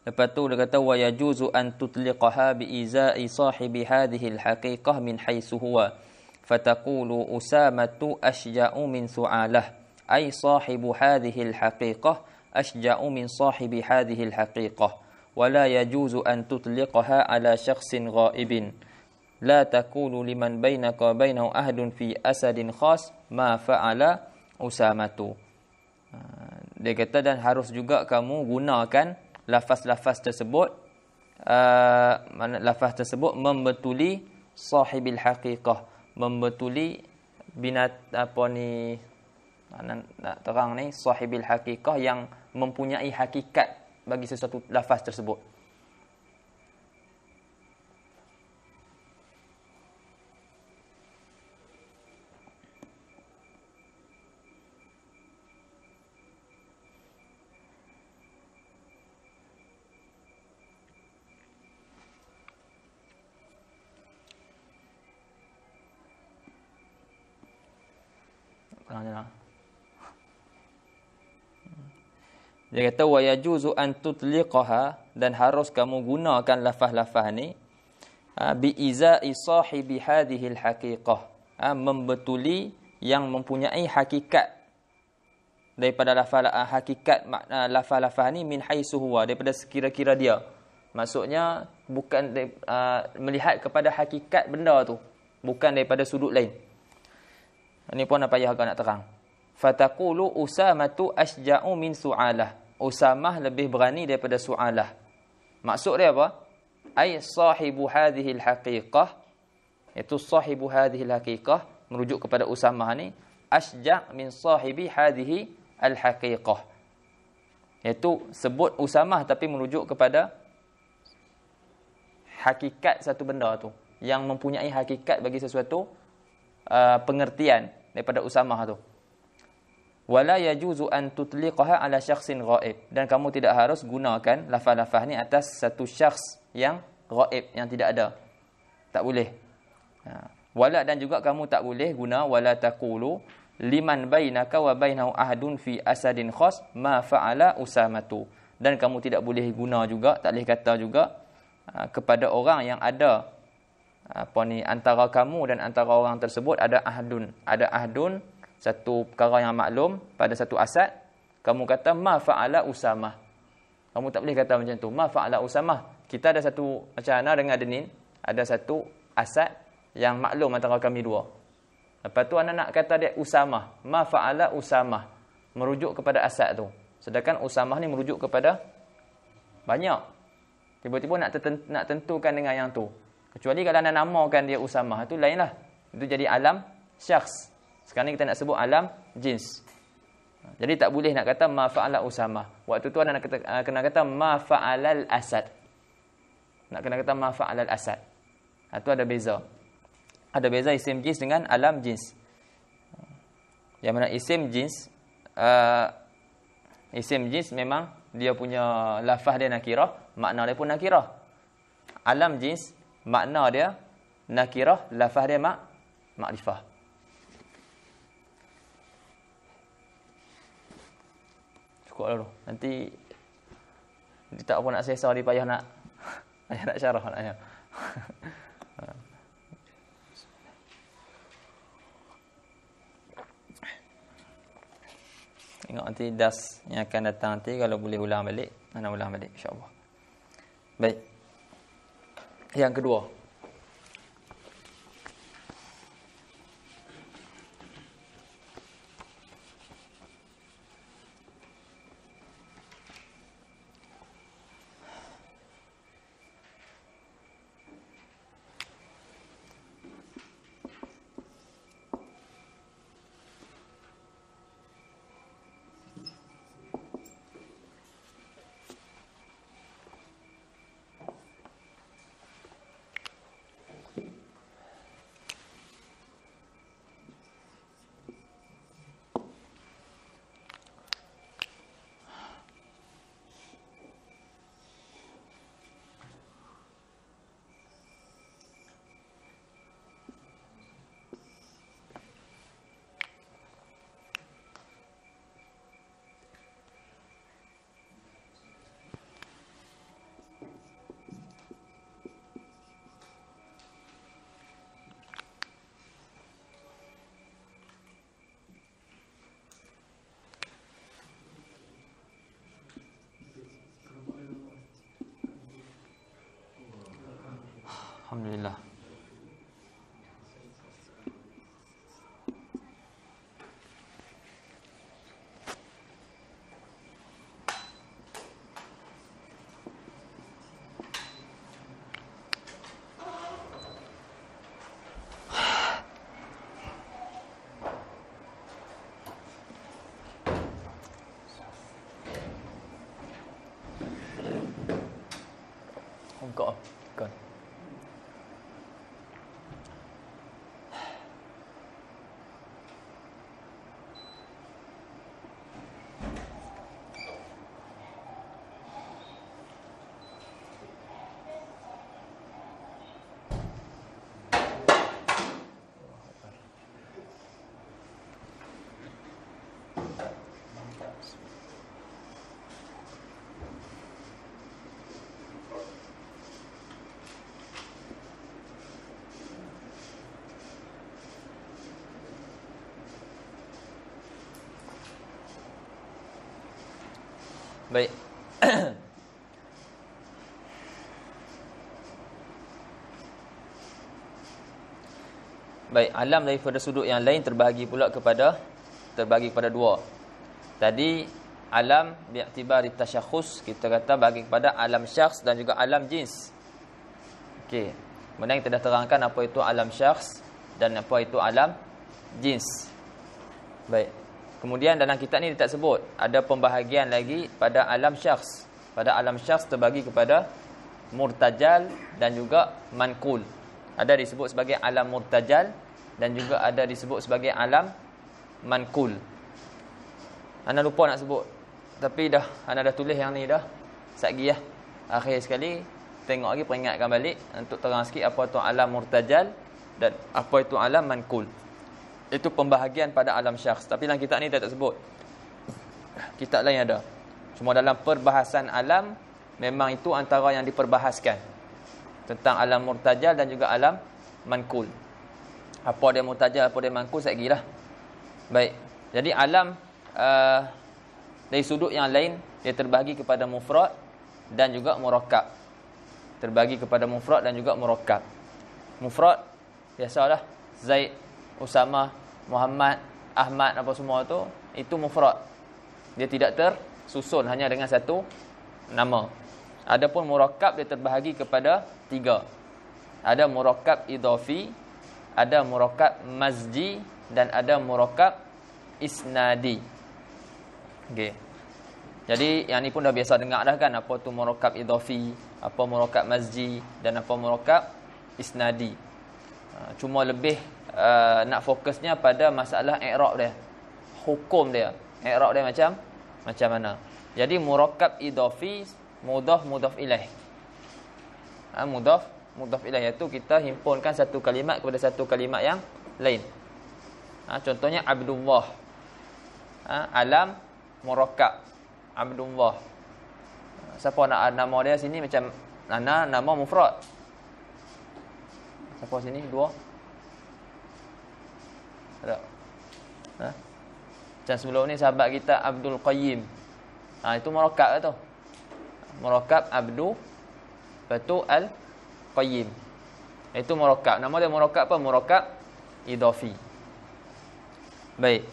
Lepas tu dia kata wa yajuzu an tutliqaha bi izai sahibi hadhihi al-haqiqah min haitsu huwa fataqulu usamatu ashja'u min su'alah ay sahibu hadhihi al-haqiqah ashja'u min sahibi hadhihi al-haqiqah wa la yajuzu an tutliqaha ala shakhsin ghaibin la taqulu liman bainaka wa bainahu ahdun fi asadin khas ma fa'ala usamatu. Dia kata dan harus juga kamu gunakan lafaz-lafaz tersebut lafaz tersebut membetuli sahibil haqiqah, membetuli nak terang ni sahibil haqiqah yang mempunyai hakikat bagi sesuatu lafaz tersebut. Dia kata wa yajuzu an tutliqaha dan harus kamu gunakan lafaz-lafaz ni bi izai sahibi hadhihi alhaqiqah, membetuli yang mempunyai hakikat daripada lafaz hakikat makna lafaz-lafaz ni min haitsu huwa, daripada sekira-kira dia. Maksudnya bukan melihat kepada hakikat benda tu, bukan daripada sudut lain. Ini pun apa yang agak nak terang. Fataqulu usamatu asja'u min su'alah. Usamah lebih berani daripada su'alah. Maksud dia apa? Ay sahibu hadhihi al-haqiqah. Itu sahibu hadhihi al-haqiqah merujuk kepada Usamah ni, asja' min sahibi hadhihi al-haqiqah. Iaitu sebut Usamah tapi merujuk kepada hakikat satu benda tu, yang mempunyai hakikat bagi sesuatu pengertian daripada Usamah tu. Wala yajuzu an tutliqaha ala syakhsin ghaib, dan kamu tidak harus gunakan lafaz-lafaz ni atas satu syakhs yang ghaib, yang tidak ada. Tak boleh. Wala, dan juga kamu tak boleh guna wala taqulu liman bainaka wa bainahu ahdun fi asadin khas ma fa'ala usamatu, dan kamu tidak boleh guna juga, tak boleh kata juga kepada orang yang ada antara kamu dan antara orang tersebut ada ahdun, satu perkara yang maklum pada satu asad, kamu kata ma fa'ala Usamah. Kamu tak boleh kata macam tu, ma fa'ala Usamah. Kita ada satu, macam Ana dengan Adenin, ada satu asad yang maklum antara kami dua. Lepas tu Ana nak kata dia Usamah, ma fa'ala Usamah, merujuk kepada asad tu. Sedangkan Usamah ni merujuk kepada banyak. Tiba-tiba nak tentukan dengan yang tu. Kecuali kalau Ana namakan dia Usamah, itu lainlah. Itu jadi alam syakhs. Sekarang ni kita nak sebut alam jins. Jadi tak boleh nak kata ma fa'ala Usama. Waktu tu ada nak kena kata ma fa'alal Asad. Nak kena kata ma fa'alal Asad. Itu ada beza. Ada beza isim jins dengan alam jins. Yang mana isim jins memang dia punya lafaz dia nakirah, makna dia pun nakirah. Alam jins makna dia nakirah, lafaz dia makrifah. Cukup dulu. Nanti dia tak apa nak sesah, dia payah nak syarah naknya. Tengok nanti das yang akan datang nanti, kalau boleh ulang balik, mana ulang balik insya-Allah. Baik. Yang kedua. Alhamdulillah. Engkau kan. Baik. Baik, alam daripada sudut yang lain terbahagi kepada dua. Tadi alam bi'tibari tasyakhus, kita kata bagi kepada alam syakhs dan juga alam jins. Okey. Kemudian kita dah terangkan apa itu alam syakhs dan apa itu alam jins. Baik. Kemudian dalam kitab ni dia tak sebut, ada pembahagian lagi pada alam syakhs. Pada alam syakhs terbagi kepada murtajal dan juga manqul. Ada disebut sebagai alam murtajal dan juga ada disebut sebagai alam manqul. Ana lupa nak sebut, tapi ana dah tulis yang ni dah. Satgi lah. Akhir sekali tengok lagi, peringatkan balik untuk terang sikit apa tu alam murtajal dan apa itu alam manqul. Itu pembahagian pada alam syakhs. Tapi dalam kitab ni tak sebut. Kitab lain ada. Cuma dalam perbahasan alam, memang itu antara yang diperbahaskan. Tentang alam murtajal dan juga alam manqul. Apa dia murtajal, apa dia manqul, sekali lah. Baik. Jadi alam dari sudut yang lain, dia terbahagi kepada mufrad dan juga murakkab. Terbahagi kepada mufrad dan juga murakkab. Mufrad, biasalah. Zaid, Usama, Muhammad, Ahmad, apa semua tu, itu mufrad. Dia tidak tersusun hanya dengan satu nama. Adapun murakkab dia terbahagi kepada tiga. Ada murakkab idhafi, ada murakkab mazji dan ada murakkab isnadi. Okey. Jadi yang ni pun dah biasa dengar dah kan, apa tu murakkab idhafi, apa murakkab mazji dan apa murakkab isnadi. Cuma lebih nak fokusnya pada masalah i'rab dia. Hukum dia. I'rab dia macam mana. Jadi murakkab idhafi mudhaf ilaih. Mudhaf ilaih iaitu kita himpunkan satu kalimat kepada satu kalimat yang lain. Contohnya Abdullah. Alam murakkab Abdullah. Siapa nak nama dia sini macam nama mufrad. Siapa sini? Dua. Ada. Macam sebelum ni sahabat kita Abdul Qayyim. Itu murakkab tu. Murakkab Abdu Batu Al Qayyim. Itu murakkab. Nama dia murakkab apa? Murakkab idhafi. Baik.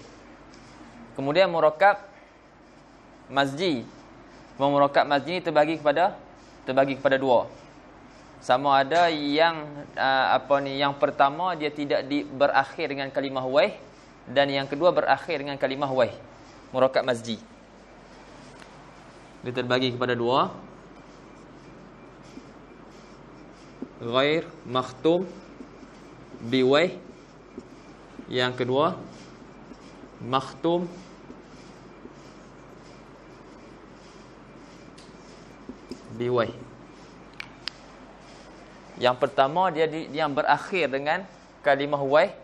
Kemudian murakkab mazji. Murakkab mazji ni terbagi kepada dua. Sama ada yang yang pertama dia tidak berakhir dengan kalimah waih, dan yang kedua berakhir dengan kalimah waih. Murakkab mazji. Dia terbagi kepada dua. Ghair makhtum biwaih. Yang kedua makhtum biwaih. Yang pertama dia yang berakhir dengan kalimah waih,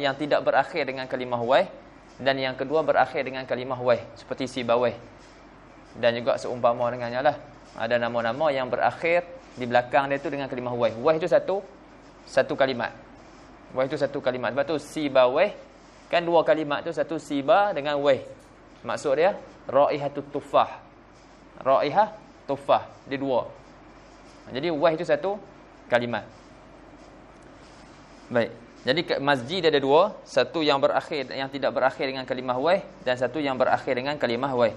yang tidak berakhir dengan kalimah waih, dan yang kedua berakhir dengan kalimah waih seperti sibawih. Dan juga seumpama dengannya lah. Ada nama-nama yang berakhir di belakang dia tu dengan kalimah waih. Waih itu satu kalimat. Waih itu satu kalimat. Sebab tu sibawih kan dua kalimat tu, satu siba dengan waih. Maksud dia raihatut tufah. Raihah tufah, dia dua. Jadi waih itu satu kalimat. Baik. Jadi masjid ada dua, satu yang berakhir, yang tidak berakhir dengan kalimah waih, dan satu yang berakhir dengan kalimah waih.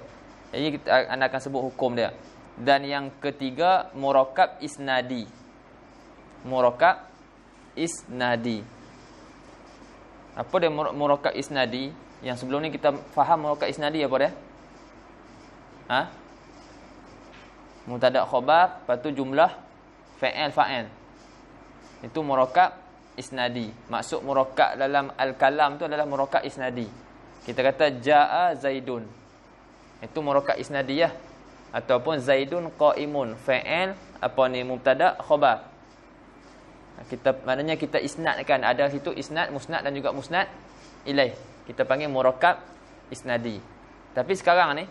Jadi anda akan sebut hukum dia. Dan yang ketiga murakkab isnadi. Murakkab isnadi. Apa dia murakkab isnadi? Yang sebelum ni kita faham murakkab isnadi apa dia? Mubtada khabar, lepas tu jumlah fa'il. Itu murakkab isnadi. Maksud murakkab dalam al-kalam tu adalah murakkab isnadi. Kita kata jaa Zaidun. Itu murakkab isnadiyah. Ataupun Zaidun qaimun, fa'il mubtada khabar. Maknanya kita isnadkan, ada situ isnad, musnad dan juga musnad ilaih. Kita panggil murakkab isnadi. Tapi sekarang ni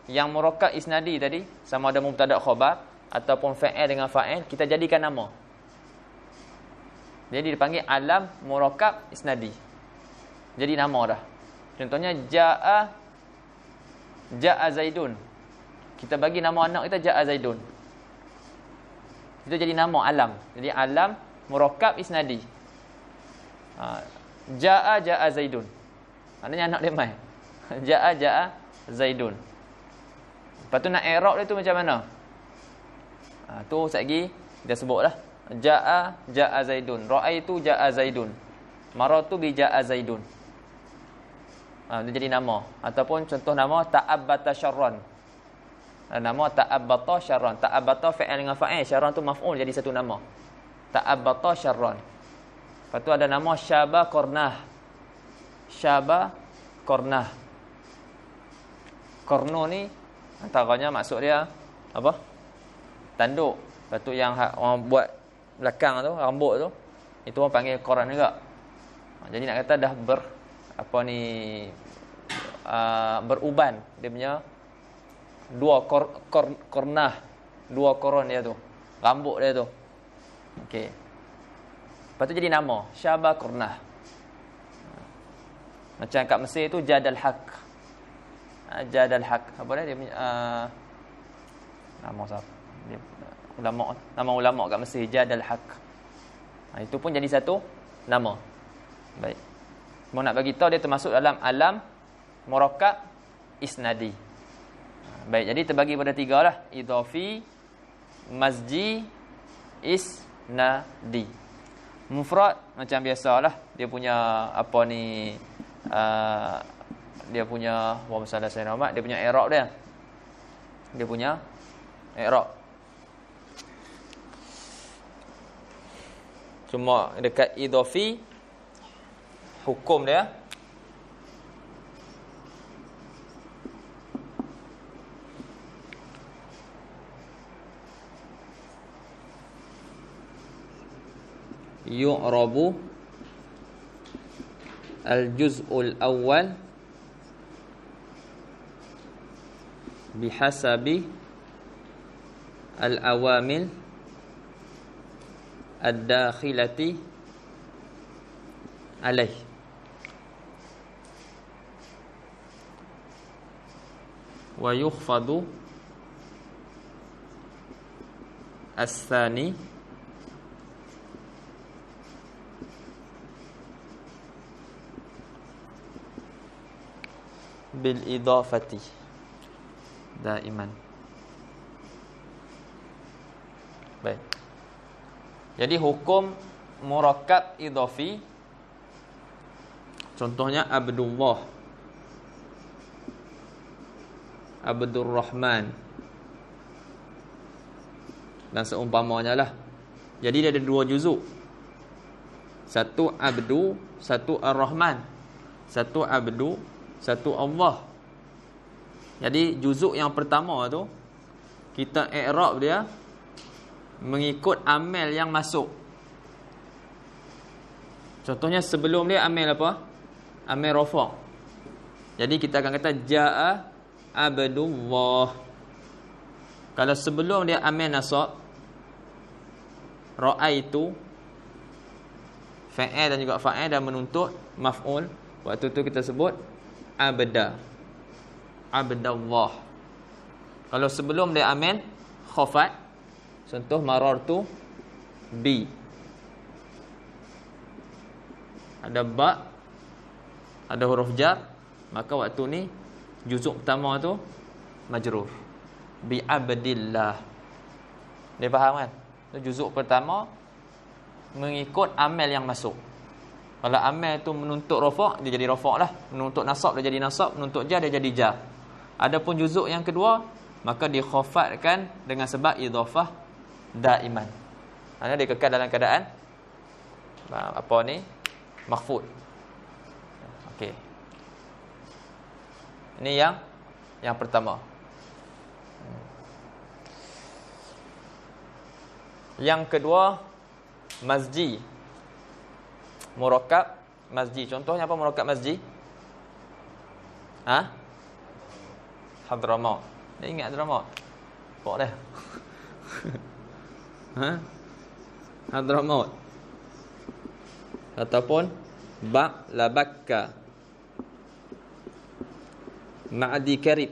yang murakkab isnadi tadi sama ada mubtada khabar ataupun fa'il dengan fa'il, kita jadikan nama. Jadi dipanggil alam murakkab isnadi. Jadi nama dah. Contohnya jaa Zaidun. Kita bagi nama anak kita jaa Zaidun. Itu jadi nama alam. Jadi alam murakkab isnadi. Jaa Zaidun. Maknanya anak dia mai. Jaa Zaidun. Lepas tu nak i'rab dia tu macam mana? Tu sekali kita sebutlah. Jaa Zaidun. Ra'aitu jaa Zaidun. Maratu bi jaa Zaidun. Dia jadi nama. Ataupun contoh nama ta'abbata syarran. Nama ta'abbata syarran. Ta'abbata fa'il dengan fa'il. Syarran tu maf'ul jadi satu nama. Ta'abbata syarran. Lepas tu ada nama syaba qornah. Syaba qornah. Qorno ni antaranya maksud dia apa? Tanduk. Lepas tu yang orang buat belakang tu, rambut tu, itu orang panggil qoran juga. Jadi nak kata dah beruban dia punya dua kornah, dua koron dia tu, rambut dia tu. Okey. Lepas tu jadi nama syaba kornah. Macam kat Mesir tu Jadal Haq. Jadal Haq. Apa dia punya nama siapa? Nama ulama kat Mesir Jadal Haq. Itu pun jadi satu nama. Baik. Mau nak bagi tahu dia termasuk dalam alam murakkab isnadi. Baik, jadi terbagi pada tiga lah. Idhafi, mazji, isnadi. Mufrad macam biasalah, dia punya dia punya wa sallallahu alaihi wasallam, dia punya i'rab dia. Dia punya i'rab. Cuma dekat idhafi hukum dia yu'rabu al-juz'ul awwal bihasabi al-awamil ad-dakhilati alaih. Wa yukhfadu as-thani bil idafati daiman. Baik. Jadi hukum murakkab idhafi, contohnya Abdullah, Abdur Rahman dan seumpamanya lah. Jadi dia ada dua juzuk. Satu Abdu, satu Ar-Rahman. Satu Abdu, satu Allah. Jadi juzuk yang pertama tu kita i'rab dia mengikut amil yang masuk. Contohnya sebelum dia amil apa? Amil rafa'. Jadi kita akan kata jaa Abdullah. Kalau sebelum dia amil nasab, ra'aitu fa'il dan juga fa'il dan menuntut maf'ul, waktu tu kita sebut abda, Abdullah. Kalau sebelum dia amil khafat, contoh marartu bi, ada ba, ada huruf jar, maka waktu ni juzuk pertama tu majrur bi abdillah. Dia faham kan? Juzuk pertama mengikut amil yang masuk. Kalau amil tu menuntut rafa', dia jadi rafa' lah. Menuntut nasab, dia jadi nasab. Menuntut jar, dia jadi jar. Adapun juzuk yang kedua, maka dikhafatkan dengan sebab idhafah daiman. Maksudnya dia kekal dalam keadaan apa ni? Makhfud. Okey. Ini yang pertama. Yang kedua, masji. Murakkab masji. Contohnya apa murakkab masji? Hadramaut. Dia ingat Hadramaut? Pok dah. Hadramaut. Ataupun Ba'labakka, Ma'di Karib.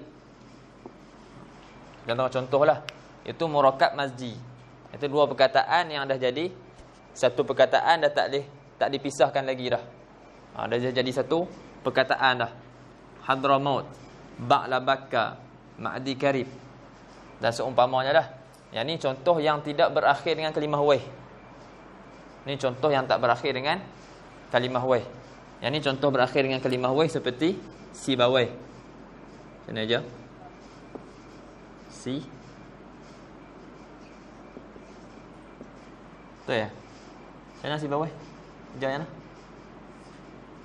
Contoh-contohlah. Itu murakkab masji. Itu dua perkataan yang dah jadi satu perkataan, dah tak dipisahkan lagi dah. Dah jadi satu perkataan dah. Hadramaut, Ba'labakka, Ma'di Karib dan seumpamanya dah. Yang ni contoh yang tidak berakhir dengan kalimah waih. Ni contoh yang tak berakhir dengan kalimah waih. Yang ni contoh berakhir dengan kalimah waih seperti Sibawai. Sini aja. Si. Tu ya. Sana Sibawai. Jangan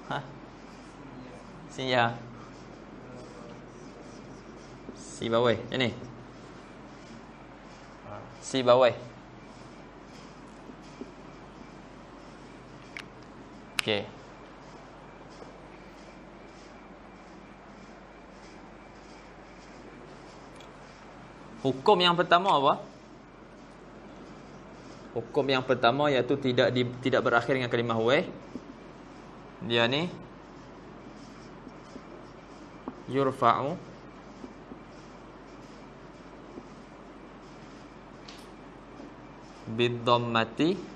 nah. Siya. Sibawai. Ini. Sibawai. Okey. Hukum yang pertama apa? Hukum yang pertama iaitu tidak berakhir dengan kalimah waih. Dia ni yurfa'u bid-dhammati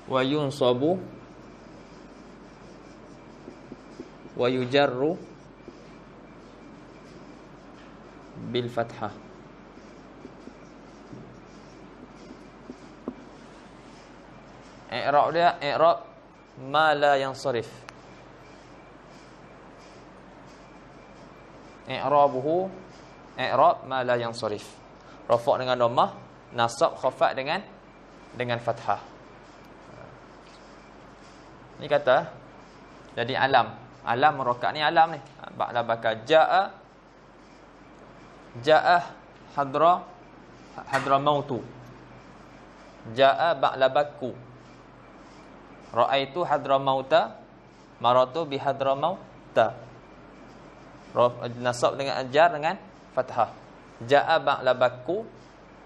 wa yunsabu wa yujarru bil fathah. I'rab dia i'rab ma la yansarif. I'rabuhu i'rab ma la yansarif. Rafa' dengan dhammah, nasab khafat dengan fathah. Ni kata jadi alam. Alam murakkab ni alam ni. Ba'la baka jaa hadra mautu. Jaa ba'la bakku. Ra'aitu hadra mauta, maratu bi hadra mauta. Nasab dengan ajar dengan fathah. Jaa ba'la bakku,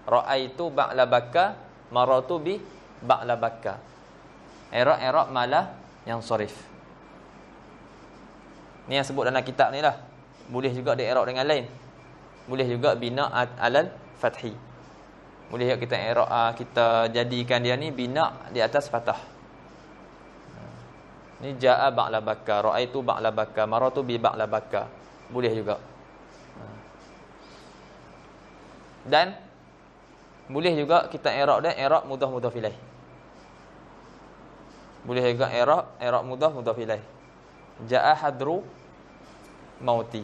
ra'aitu ba'la bakka, maratu bi ba'la bakka. I'rab malah yang sarif. Ni yang sebut dalam kitab ni lah. Boleh juga di i'rab dengan lain. Boleh juga bina alal fathi. Boleh juga kita i'rab, kita jadikan dia ni bina di atas fathah. Ni jaa ba'la bakka, ra'aitu ba'la bakka, maratu bi ba'la bakka. Boleh juga. Dan boleh juga kita i'rab dia i'rab mudhaf ilaih. Boleh juga i'rab mudhaf ilaih. Jaa hadru mauti,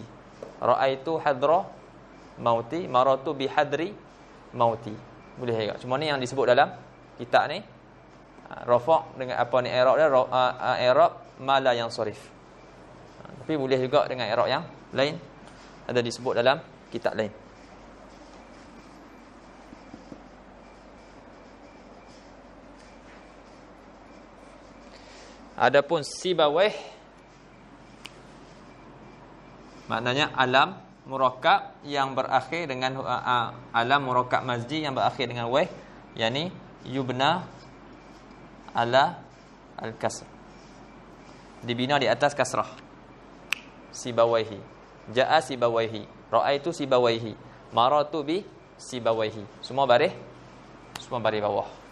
ra'aitu hadra mauti, maratu bi hadri mauti. Boleh juga. Cuma ni yang disebut dalam kitab ni rafa' dengan apa ni i'rab dia i'rab ma la yansarif. Tapi boleh juga dengan i'rab yang lain, ada disebut dalam kitab lain. Adapun sibawih maknanya alam murakkab yang berakhir dengan alam murakkab mazdi yang berakhir dengan wah, yakni yubna ala al-kasr, dibina di atas kasrah. Sibawaihi, jaa sibawaihi, ra'aitu sibawaihi, maratu bi sibawaihi. Semua baris bawah.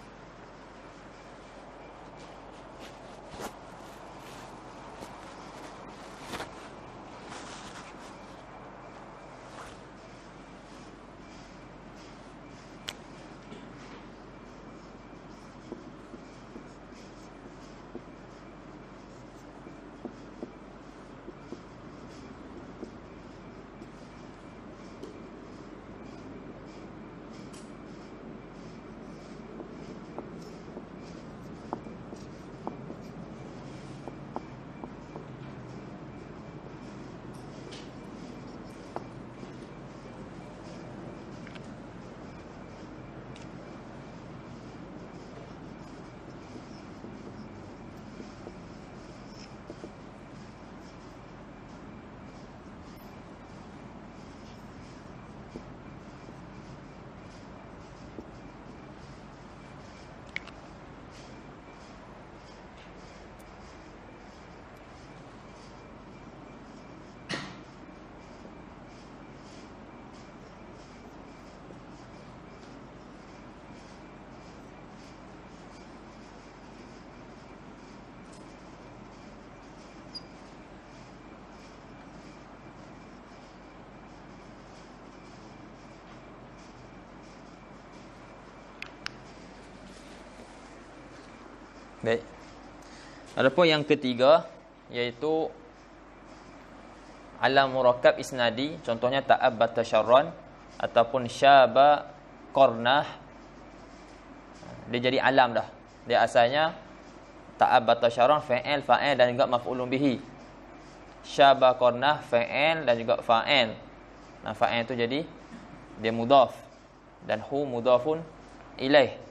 Baik. Adapun yang ketiga iaitu alam murakkab isnadi, contohnya ta'abbata syarran ataupun syaba qarnah. Dia jadi alam dah. Dia asalnya ta'abbata syarran fa'il dan juga maf'ulun bihi. Syaba qarnah fa'il dan juga fa'il. Nah, fa'il itu jadi dia mudhaf dan hu mudhafun ilaih.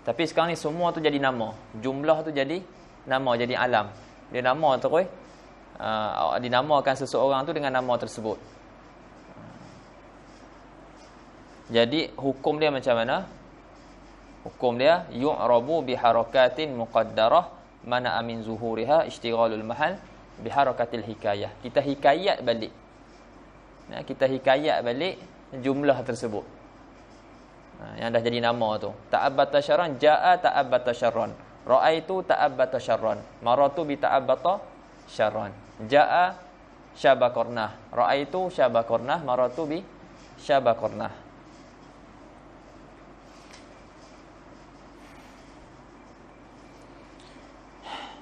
Tapi sekarang ni semua tu jadi nama. Jumlah tu jadi nama, jadi alam. Dia nama terus dinamakan seseorang tu dengan nama tersebut. Jadi hukum dia macam mana? Hukum dia yu'rabu biharakatin muqaddarah mana amin zuhuriha ishtighalul mahal biharakatil hikayah. Kita hikayat balik. Nah, kita hikayat balik jumlah tersebut. Yang dah jadi nama tu. Ta'abbata syarran, jaa ta'abbata syarran, ra'aitu ta'abbata syarran, maratu bi ta'abbata syarran, jaa syaba qarnah, ra'aitu syaba qarnah, maratu bi syaba qarnah.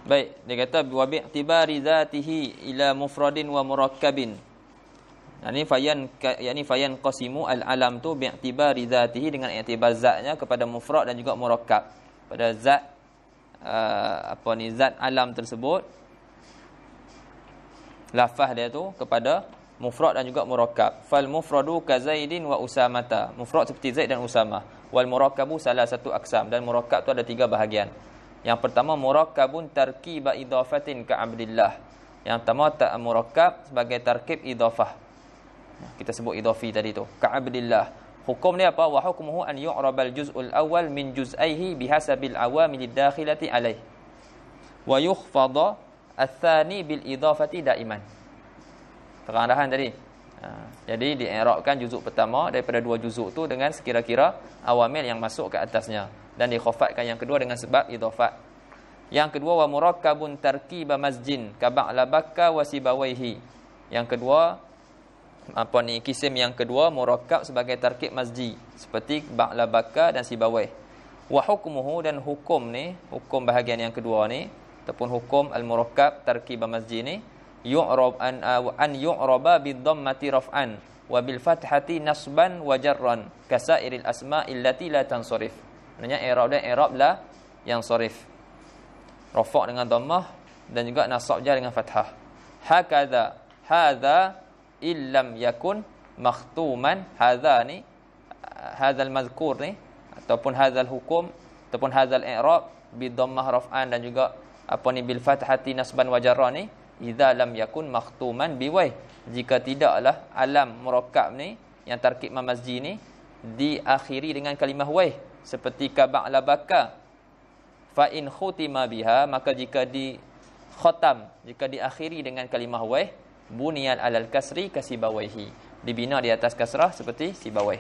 Baik, dia kata wa bi'tibari dzatihi ila mufradin wa murakkabin. Yani fayan qasimu al-alam tu bi'tibari dzatihi, dengan i'tibar zatnya kepada mufrad dan juga murakkab. Pada zat zat alam tersebut, lafaz dia tu kepada mufrad dan juga murakkab. Fal mufradu ka Zaidin wa Usamata. Mufrad seperti Zaid dan Usamah. Wal murakkabu salah satu aksam, dan murakkab tu ada 3 bahagian. Yang pertama murakkabun tarkiba idafatin ka Abdillah. Yang pertama murakkab sebagai tarkib idafah. Kita sebut idafi tadi tu. Ka Abdillah. Hukum dia apa? Wa hukmuhu an yu'rabal juz'ul awal min juz'aihi bihasabil awamilid dakhilati alaih. Wa yukhfadha ats-tsani bil idafati daiman. Pengardahan tadi. Jadi di'irabkan juzuk pertama daripada 2 juzuk tu dengan sekira-kira awamil yang masuk ke atasnya, dan dikhafatkan yang kedua dengan sebab idafat. Yang kedua wa murakkabun tarkiba masjin ka ba'labaka wa sibawaihi. Yang kedua kisim yang kedua murakkab sebagai tarkib masji seperti ba'labaka dan sibawai. Wa hukmuhu, dan hukum ni, hukum bahagian yang kedua ni ataupun hukum al-murakkab tarkiba masji ni, yu'rab an yu'raba bid-dhammati raf'an wa bil fathati nasban wa jarran kasairil asma'il lati la tansarif. Maksudnya i'rab dan i'rab la yang sarif. Rafa' dengan dhammah dan juga nasab jar dengan fathah. Hakadha hadza illam yakun makhtuman. Hadza ni, hadzal mazkur ni ataupun hadzal hukum ataupun hadzal i'rab bid-dhammah raf'an dan juga bil fathati nasban wa jarran ni idza lam yakun makhtuman biwai, jika tidaklah alam murakkab ni yang tarkib mamazji ni diakhiri dengan kalimah wai, seperti ka ba'labaka fa in khutima biha, maka jika di khatam, jika diakhiri dengan kalimah wai, buniyal alal kasri kasibawaihi, dibina di atas kasrah seperti sibawai.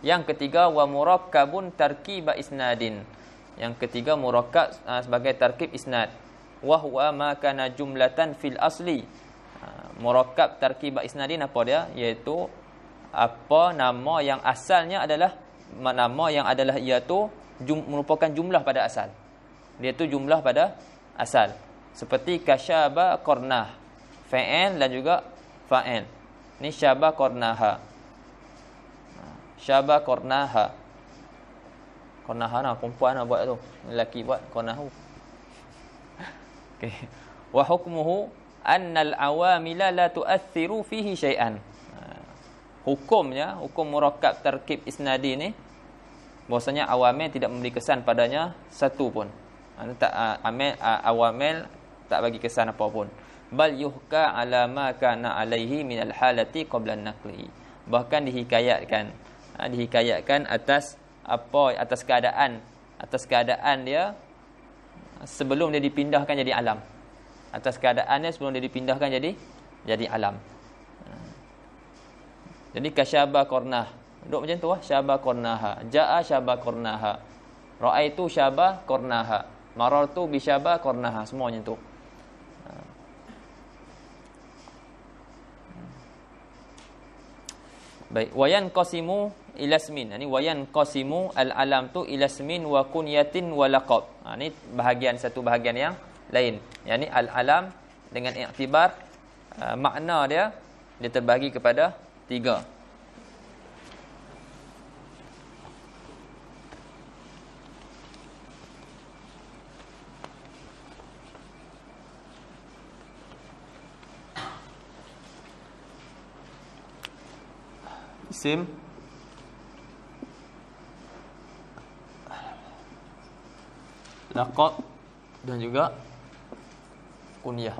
Yang ketiga wa murakkabun tarkiba isnadin. Yang ketiga murakkab sebagai tarkib isnad. Wa huwa ma kana jumlatan fil asli. Murakkab tarkib isnadin apa dia? Iaitu apa nama yang asalnya adalah nama yang adalah iaitu merupakan jumlah pada asal. Dia tu jumlah pada asal. Seperti kasyaba qarnah. Fa'il dan juga fa'il. Ni syaba qarnaha. Syaba qarnaha. Qarnaha nah perempuan nak buat tu. Lelaki buat qarnahu. Wa hukmuhu annal awamila la tu'athiru fihi syai'an. Hukumnya, hukum murakkab tarkib isnadi ni, bahwasanya awamil tidak memberi kesan padanya satu pun. Awamil tak bagi kesan apa pun. Bal yuhka ala ma kana alaihi min al halati qabla an-naqli. Bahkan dihikayatkan atas keadaan dia sebelum dia dipindahkan jadi alam. Atas keadaannya sebelum dia dipindahkan jadi alam. Jadi kasyaba qarnah. Duduk macam tu lah. Syaba qarnaha. Ja'a syaba qarnaha. Ra'aitu syaba qarnaha. Marartu bi syaba qarnaha. Semua macam tu. Baik. Wayan qasimu ilasmin. Ini wayan qasimu al-alam tu ilasmin wa kunyatin wa laqab. Ini satu bahagian yang lain. Yang ni al-alam dengan i'tibar makna dia terbagi kepada 3. Isim, laqab dan juga kunyah.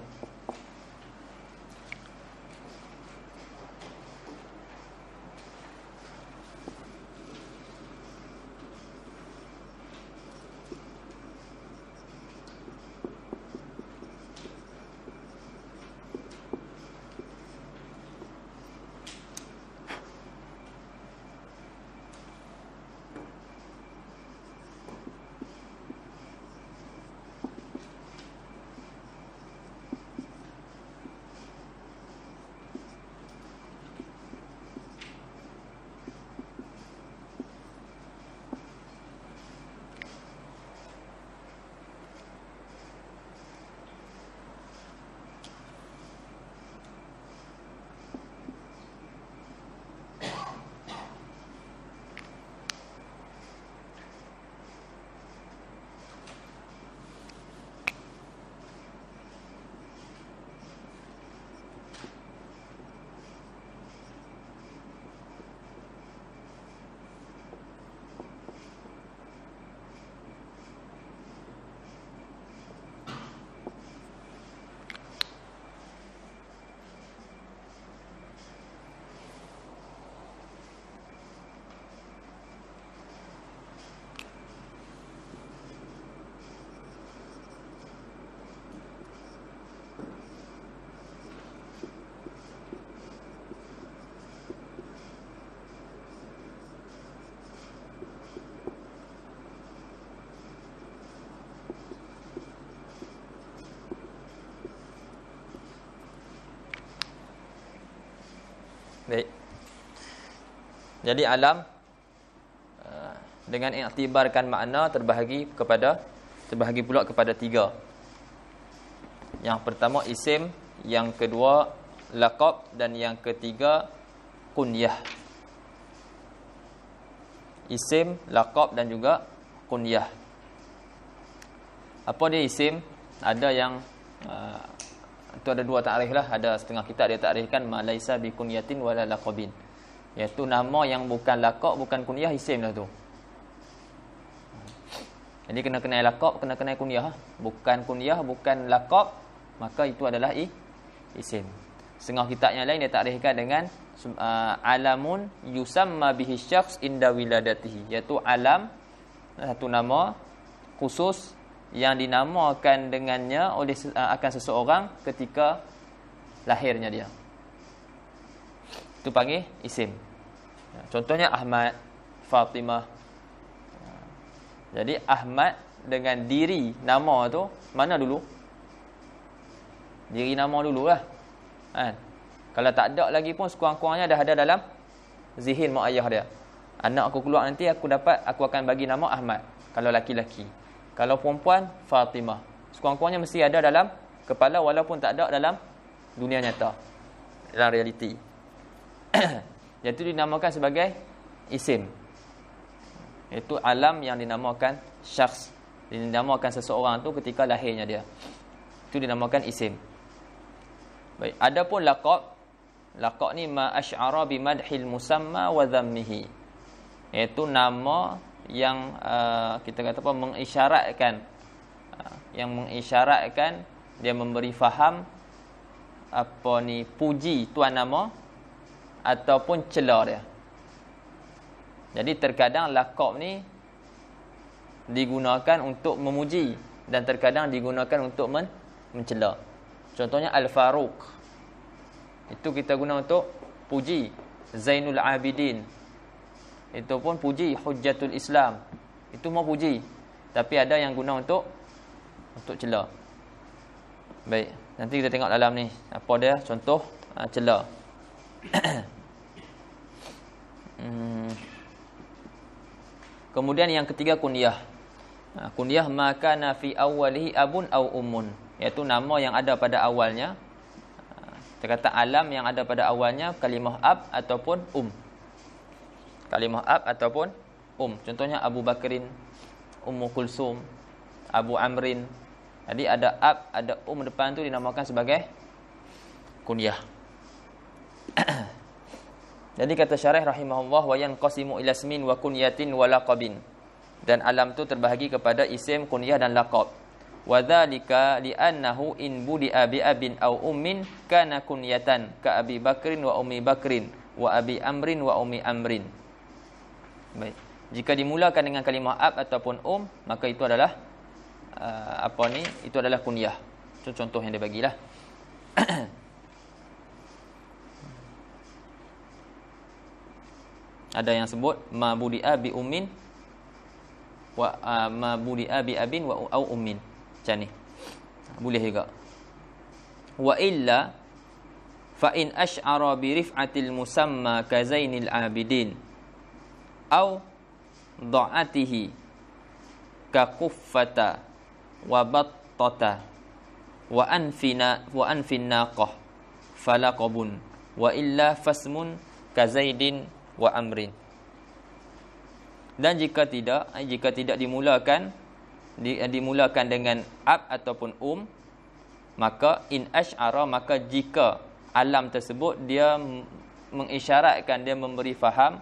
Baik. Jadi alam dengan iktibarkan makna terbahagi pula kepada 3. Yang pertama isim, yang kedua laqab, dan yang ketiga kunyah. Isim, laqab dan juga kunyah. Apa dia isim? Ada yang itu ada 2 takrif lah. Ada setengah kitab dia takrifkan ma laisa bi kunyatin wala laqabin, iaitu nama yang bukan laqab, bukan kunyah, isim lah tu. Jadi kena kenal laqab, kena kenal kunyah. Bukan kunyah, bukan laqab, maka itu adalah isim. Setengah kitab yang lain dia takrifkan dengan alamun yusamma bihi syakhs inda wiladatihi, iaitu alam, satu nama khusus yang dinamakan dengannya oleh akan seseorang ketika lahirnya dia. Itu panggil isim. Contohnya Ahmad, Fatimah. Jadi Ahmad dengan diri nama tu mana dulu? Diri nama dululah. Kan? Kalau tak ada lagi pun sekurang-kurangnya dah ada dalam zihin mak ayah dia. Anak aku keluar nanti aku akan bagi nama Ahmad. Kalau laki-laki. Kalau perempuan, Fatimah. Sekurang-kurangnya mesti ada dalam kepala walaupun tak ada dalam dunia nyata. Dalam realiti. Iaitu dinamakan sebagai isim. Itu alam yang dinamakan syakhs. Dinamakan seseorang tu ketika lahirnya dia. Itu dinamakan isim. Baik, adapun laqab. Laqab ni ma asy'ara bi madhil musamma wa dhammihi. Iaitu nama yang kita kata apa, mengisyaratkan dia memberi faham apa ni, puji tuan nama ataupun cela dia. Jadi terkadang laqab ni digunakan untuk memuji dan terkadang digunakan untuk mencela. Contohnya Al-Faruq, itu kita guna untuk puji. Zainul Abidin, itu pun puji. Hujjatul Islam, itu mau puji. Tapi ada yang guna untuk cela. Baik, nanti kita tengok dalam ni apa dia contoh cela. Kemudian yang ketiga kunyah. Kunyah maka fi awwalihi abun au ummun, iaitu nama yang ada pada awalnya. Kita kata alam yang ada pada awalnya kalimah ab ataupun kalimah ab ataupun Contohnya Abu Bakrin, Ummu Kulsum, Abu Amrin. Jadi ada ab, ada depan tu dinamakan sebagai kunyah. Jadi kata syarih rahimahullah, wa yanqasimu ila ismin wa kunyatin wa laqabin. Dan alam tu terbahagi kepada isim, kunyah dan laqab. Wa dzalika li'annahu in budi'a bi abin aw ummin kana kunyatan ka Abi Bakrin wa Ummi Bakrin wa Abi Amrin wa Ummi Amrin. Baik. Jika dimulakan dengan kalimah ab ataupun maka itu adalah itu adalah kunyah. Itu contoh yang dia bagilah. Ada yang sebut ma budi'a bi ummin wa ma budi'a bi abin wa au ummin. Macam ni. Boleh juga. Wa illa fa in asy'ara bi rif'atil musamma ka Zainil Abidin au dha'atihi ka Kuffata wa Battata wa anfin naqah falaqabun wa illa fasmun ka Zaidin wa Amrin. Dan jika tidak dimulakan dengan ab ataupun maka in asy'ara, maka jika alam tersebut dia mengisyaratkan, dia memberi faham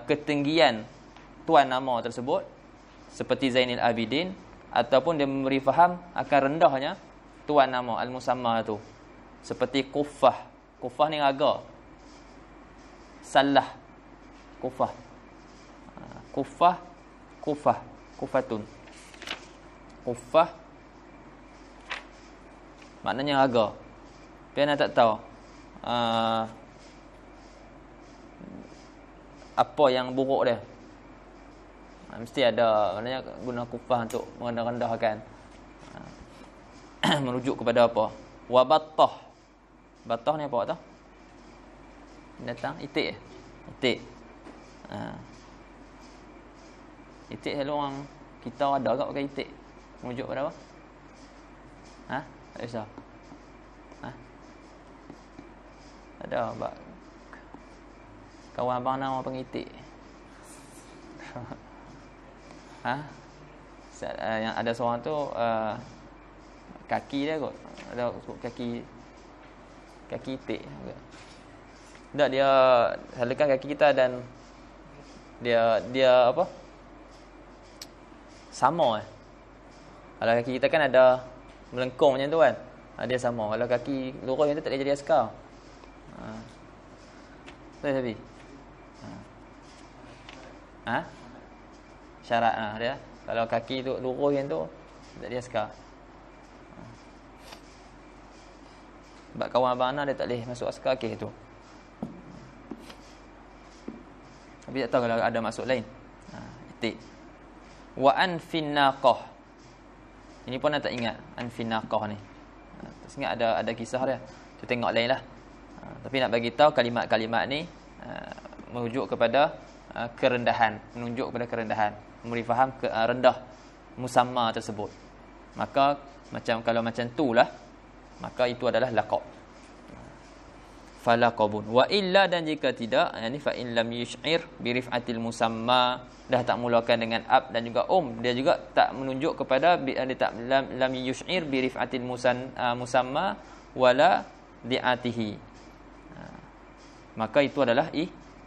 ketinggian tuan nama tersebut seperti Zainil Abidin, ataupun dia memberi faham akan rendahnya tuan nama al-musamma tu seperti Kuffah. Kuffah ni raga. Salah Kuffah. Kufatun. Kuffah maknanya raga. Pian tak tahu apa yang buruk dia. Mesti ada, maknanya guna kuffah untuk merendah-rendahkan. Merujuk kepada apa? Wa battah. Battah ni apa tu? Binatang itik. Itik. Itik selalu orang kita ada agak pakai itik. Merujuk pada apa? Tak kisah. Ada kawan abang nama panggil itik. Yang ada seorang tu kaki dia kot. Ada kaki itik. Tak, dia halakan kaki kita dan dia apa? Sama. Kalau kaki kita kan ada melengkung macam tu kan. Dia sama. Kalau kaki lurus macam tu tak boleh jadi askar. Betul Sabi? Syarat dia. Kalau kaki tu lurus macam tu tak jadi askar. Sebab kawan abang Ana dia tak boleh masuk askar kes tu. Tapi tak tahu kalau ada maksud lain. Itik. Wa anfin naqah. Ini pun tak ingat anfin naqah ni. Tak ingat ada kisah dia. Kita tengok lain lah. Tapi nak bagi tahu kalimat-kalimat ni merujuk kepada kerendahan, menunjuk kepada kerendahan, memberi faham rendah musamma tersebut. Maka kalau macam tulah, maka itu adalah laqab. Falaqabun wa illa, dan jika tidak, yani fa in lam yush'ir bi rif'atil musamma, dah tak mulakan dengan ab dan juga dia juga tak menunjuk kepada dia tak lam yush'ir bi rif'atil musamma wala di'atihi, maka itu adalah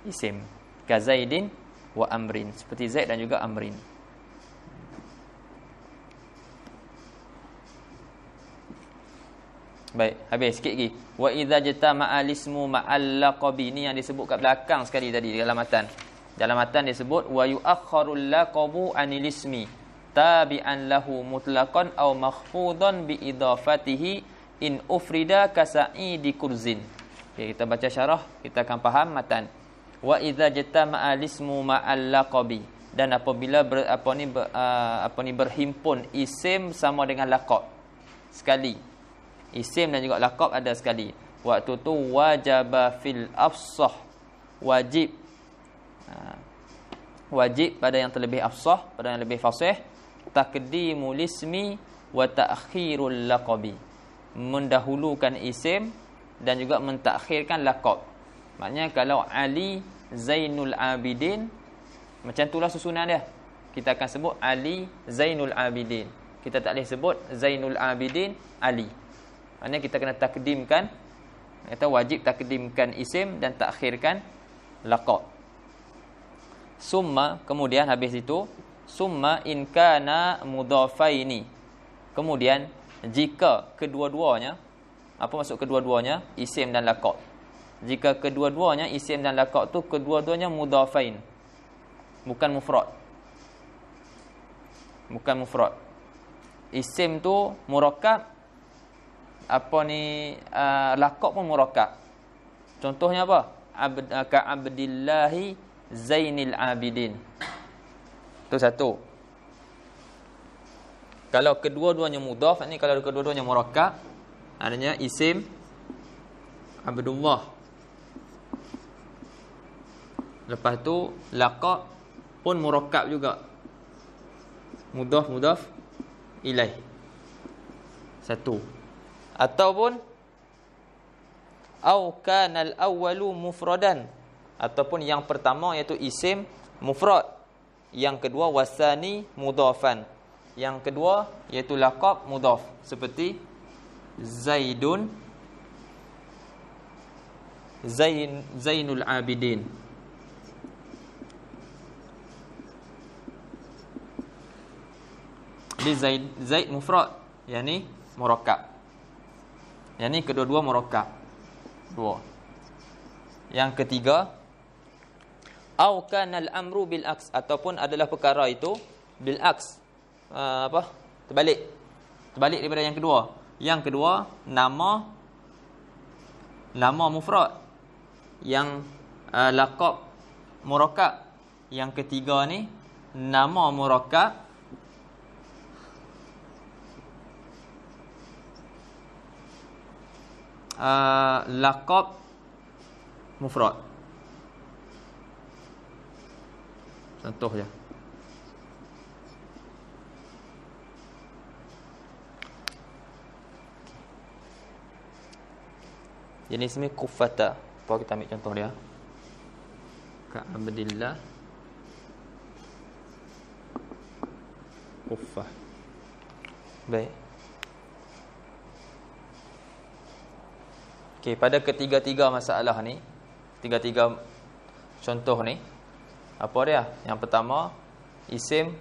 isim ka Zaidin wa Amrin, seperti Zaid dan juga Amrin. Baik, habis sikit lagi. Wa idza jatama'a al-ismu ma'al laqabi, ni yang disebut kat belakang sekali tadi dalam matan. Dalam matan disebut wa yu'akhkharul laqabu 'anil ismi tabi'an lahu mutlaqan aw makhfudan bi idafatihi in ufrida ka sa'idi kurzin. Okay, kita baca syarah, kita akan faham matan. Wa idza jatama'a al-ismu ma'al laqabi, dan apabila berhimpun isim sama dengan laqab sekali. Isim dan juga laqab ada sekali. Waktu tu wajaba fil afsah, wajib pada yang terlebih afsah, pada yang lebih fasih, taqdimul ismi wa ta'khirul laqabi, mendahulukan isim dan juga mentakhirkan laqab. Maknanya kalau Ali Zainul Abidin, macam itulah susunan dia. Kita akan sebut Ali Zainul Abidin. Kita tak boleh sebut Zainul Abidin Ali. Maknanya kita kena takdimkan, kita wajib takdimkan isim dan takhirkan laqab. Summa, kemudian habis itu, summa in kana mudhafaini. Kemudian jika kedua-duanya, apa maksud kedua-duanya? Isim dan laqab. Jika kedua-duanya isim dan laqab tu kedua-duanya mudhafain, bukan mufrad. Bukan mufrad. Isim tu murakkab, laqab pun murakkab. Contohnya apa? Ka Abdillahi Zainil Abidin. Itu satu. Kalau kedua-duanya mudhaf, ni kalau kedua-duanya murakkab, adanya isim Abdullah. Lepas tu laqab pun murakkab juga. Mudhaf ilaih. Satu. Ataupun au kanal awwalu mufradan, ataupun yang pertama iaitu isim mufrad, yang kedua wasani mudhafan, yang kedua iaitu laqab mudhaf, seperti Zaidun Zainul Abidin. Di Zaid mufrad, yakni murakkab. Yang ni kedua-dua murakkab. Dua. Yang ketiga, au kanal amru bil aks, ataupun adalah perkara itu bil aks. Terbalik daripada yang kedua. Yang kedua nama mufrad, yang laqab murakkab. Yang ketiga ni nama murakkab, laqab mufrad. Contoh je. Jenis ni kuffata. Apa kita ambil contoh dia? Ka Abdillah kuffah. Baik. Okey, pada ketiga-tiga masalah ni, tiga-tiga contoh ni, apa dia? Yang pertama, isim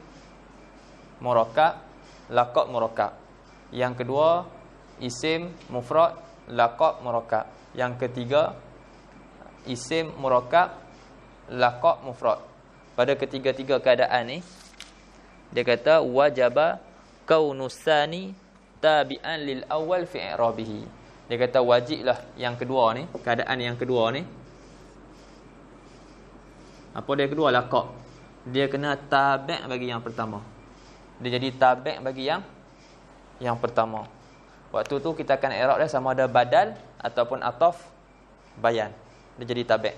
murakkab, laqab murakkab. Yang kedua, isim mufrad, laqab murakkab. Yang ketiga, isim murakkab, laqab mufrad. Pada ketiga-tiga keadaan ni, dia kata wajaba kaunusani tabi'an lil awal fi i'rabihi. Dia kata wajiblah yang kedua ni, keadaan yang kedua ni. Apa dia kedua? Laqab. Dia kena tabi' bagi yang pertama. Dia jadi tabi' bagi yang pertama. Waktu tu kita akan i'rab dia sama ada badal ataupun ataf bayan. Dia jadi tabi'.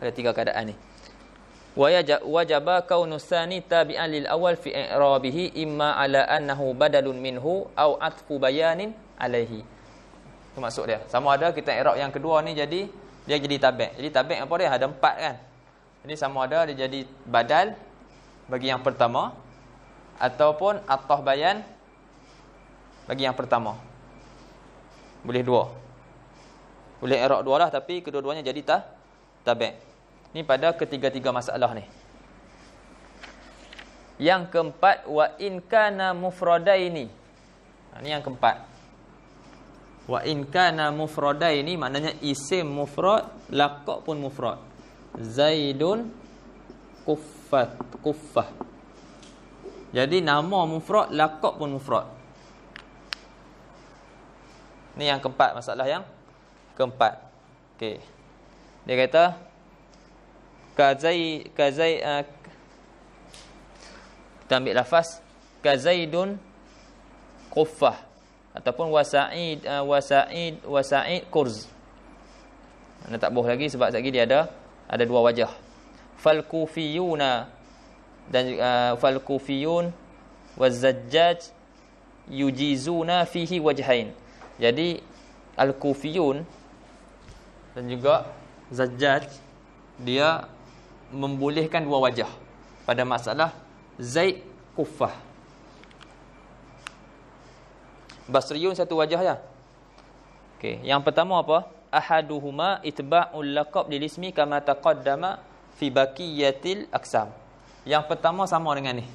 Ada tiga keadaan ni. Wajaba kaunusani tabi'an lil awal fi i'rabihi imma ala annahu badalun minhu au atfu bayanin alaihi. Itu maksud dia. Sama ada kita i'rab yang kedua ni jadi dia jadi tabi'. Jadi tabi' apa dia? Ada 4 kan. Jadi sama ada dia jadi badal bagi yang pertama ataupun ataf bayan bagi yang pertama. Boleh dua. Boleh i'rab dua lah, tapi kedua-duanya jadi tabi'. Ni pada ketiga-tiga masalah ni. Yang keempat, wa in kana mufradaini. Ni yang keempat. Wa in kana mufradaini maknanya isim mufrad, laqab pun mufrad. Zaidun kuffah. Jadi nama mufrad, laqab pun mufrad. Ni yang keempat, masalah yang keempat. Okey. Dia kata kita ambil lafaz kazaidun kuffah ataupun wasa'id kurz. Anda tak boh lagi sebab lagi dia ada dua wajah. Fal kufiyuna dan fal kufiyun waz-zajjaj yujizuna fihi wajhain. Jadi al-kufiyun dan juga zajjaj dia membolehkan dua wajah pada masalah Zaid kuffah. Basriyun satu wajah ya. Okey, yang pertama apa? Ahaduhuma itba'ul laqab lil ismi kama taqaddama fi baqiyatil aqsam. Yang pertama sama dengan ni.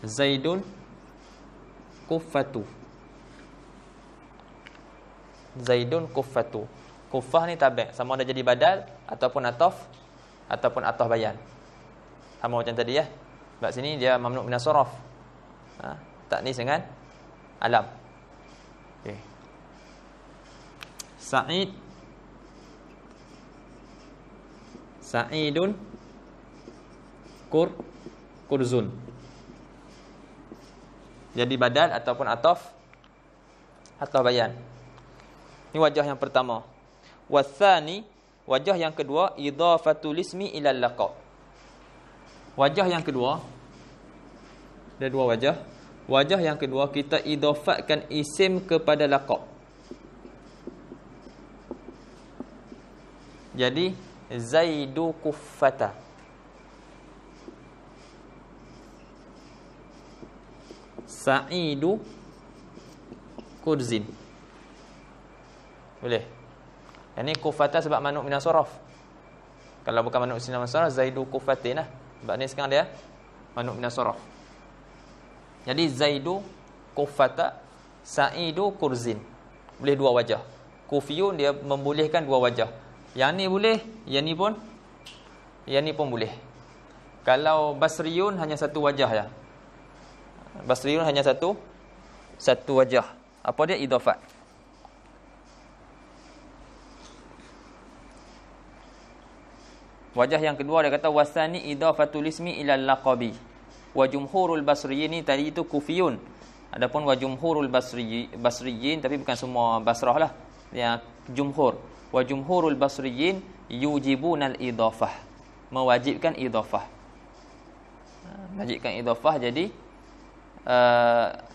Zaidun kuffatu. Zaidun kuffatu. Kuffah ni tabi', sama ada jadi badal ataupun ataf bayan. Sama macam tadi ya. Sebab sini dia mamnu' min as-sarf. Taknis dengan alam. Okey. Sa'idun kurzun. Jadi badal ataupun ataf bayan. Ini wajah yang pertama. Watsani, wajah yang kedua, idhafatul ismi ila laqab. Wajah yang kedua, ada dua wajah. Wajah yang kedua, kita idhafatkan isim kepada laqab. Jadi Zaidu kuffata. Sa'idu kurzin. Boleh. Yang ni kuffata sebab manuk min as-sarf. Kalau bukan manuk min as-sarf, Zaidu kuffatin lah. Sebab ni sekarang dia manuk min as-sarf. Jadi Zaidu kuffata, Sa'idu kurzin. Boleh dua wajah. Kufiyun dia membolehkan dua wajah. Yang ni boleh, yang ni pun boleh. Kalau Basriyun hanya satu wajah ya. Basriyun hanya satu wajah. Apa dia? Idhafat. Wajah yang kedua dia kata wasani idhafatul ismi ila laqabi. Wa jumhurul basriyin tadi itu kufiyun. Adapun wa jumhurul basriyin tapi bukan semua Basrah lah. yang jumhur. Wa jumhurul basriyin yujibunal idhafah, mewajibkan idhafah. Mewajibkan idhafah. Jadi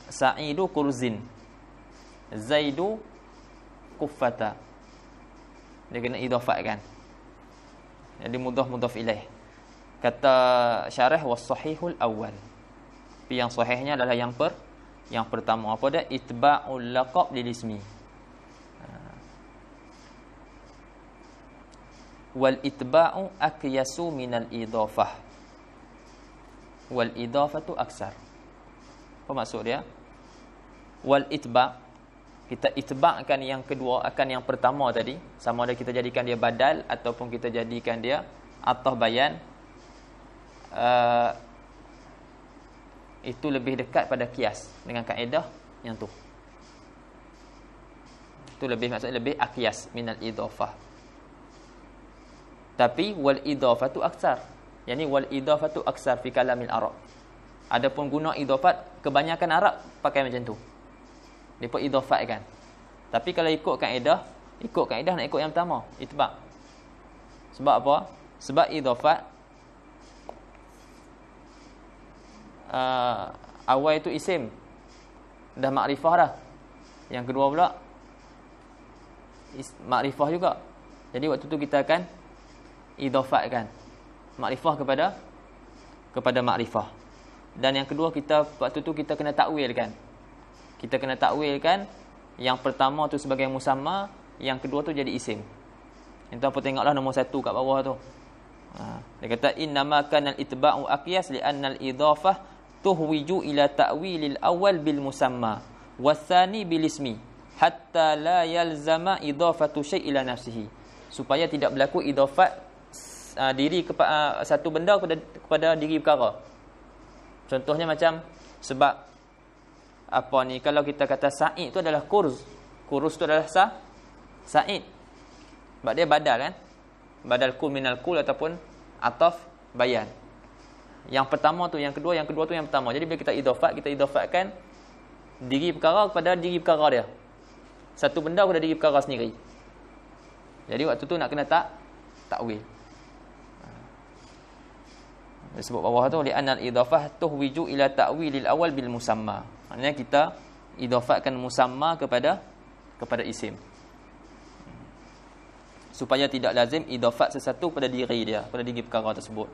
Sa'idu kurzin, Zaidu kuffata, dia kena idhafatkan. Jadi mudhaf ilaih. Kata syarah was sahihul awal, tapi yang sahihnya adalah yang pertama. Apa dia? Itba'ul laqab lil ismi. Wal itba'u akyasu minal idhafah, wal idhafatu aksar. Apa maksud dia? Wal itba', kita itba'kan yang kedua akan yang pertama tadi, sama ada kita jadikan dia badal ataupun kita jadikan dia ataf bayan, itu lebih dekat pada qiyas dengan kaedah yang tu. Itu lebih, maksudnya lebih akyas minal idhafah. Tapi wal idhafatu aksar, yakni wal idhafatu aksar fi kalamil Arab. Adapun guna idhafat, kebanyakan Arab pakai macam tu, depa idhafatkan. Tapi kalau ikut kaedah nak ikut yang pertama, itba'. Sebab apa? Sebab idhafat awal itu isim, dah makrifah dah. Yang kedua pula makrifah juga. Jadi waktu tu kita akan idhafatkan makrifah kepada makrifah. Dan yang kedua, waktu tu kita kena takwilkan. Kita kena takwilkan yang pertama tu sebagai musamma, yang kedua tu jadi isim. Itu apa, tengoklah nombor 1 kat bawah tu. Dia kata innama kana al-itba'u aqyas li anna al-idhafah tuhwiju ila ta'wilil awal bil musamma wathani bil ismi hatta la yalzama idhafatu syai' ila nafsihi, supaya tidak berlaku idhafat diri kepada satu benda kepada diri perkara. Contohnya macam, sebab apa ni, kalau kita kata Sa'id tu adalah kurz tu adalah Sa'id, sebab dia badal kan, badal kul minal kul ataupun ataf bayan. Yang pertama tu, yang kedua tu yang pertama. Jadi bila kita idhafatkan diri perkara kepada diri perkara dia, satu benda kepada diri perkara sendiri. Jadi waktu tu nak kena takwil. Disebut bawah tu li anal idhafah tuhwiju ila ta'wilil awal bil musamma. Maknanya kita idhafatkan musamma kepada isim, supaya tidak lazim idhafat sesuatu pada diri dia, pada diri perkara tersebut.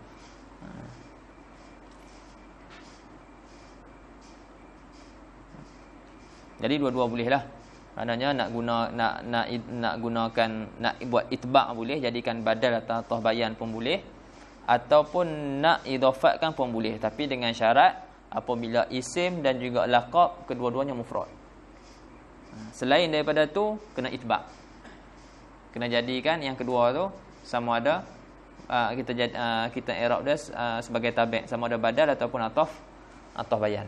Jadi dua-dua boleh lah. Maknanya nak gunakan, nak buat itba' boleh, jadikan badal atau bayan pun boleh, ataupun nak idhafatkan pun boleh, tapi dengan syarat apabila isim dan juga laqab kedua-duanya mufrad. Selain daripada tu kena itba', kena jadikan yang kedua tu sama ada kita i'rab dia sebagai tabi', sama ada badal ataupun ataf bayan.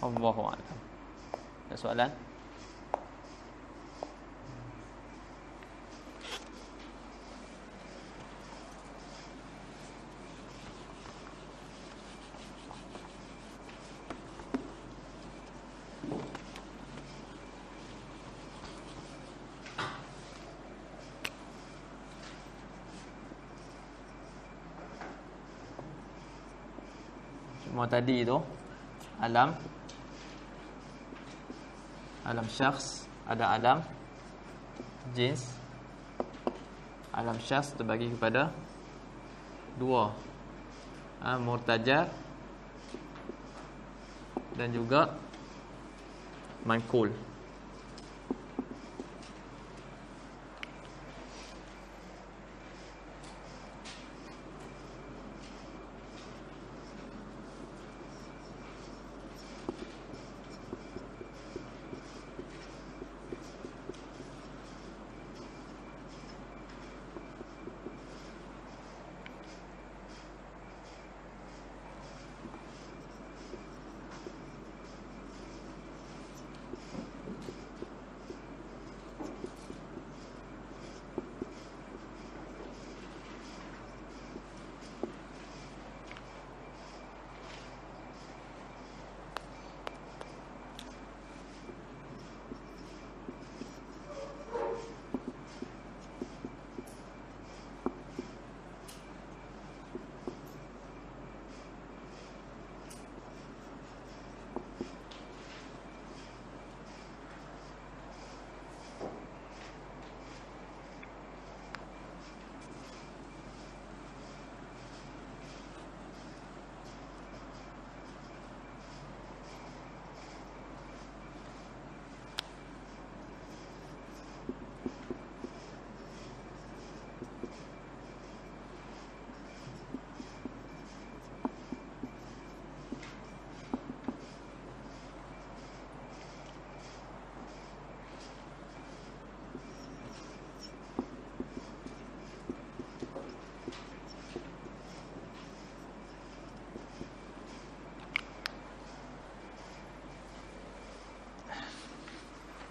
Allahu a'lam. Ada soalan? Cuma tadi tu alam syakhs, ada alam jins. Alam syakhs terbagi kepada dua, murtajar dan juga manqul.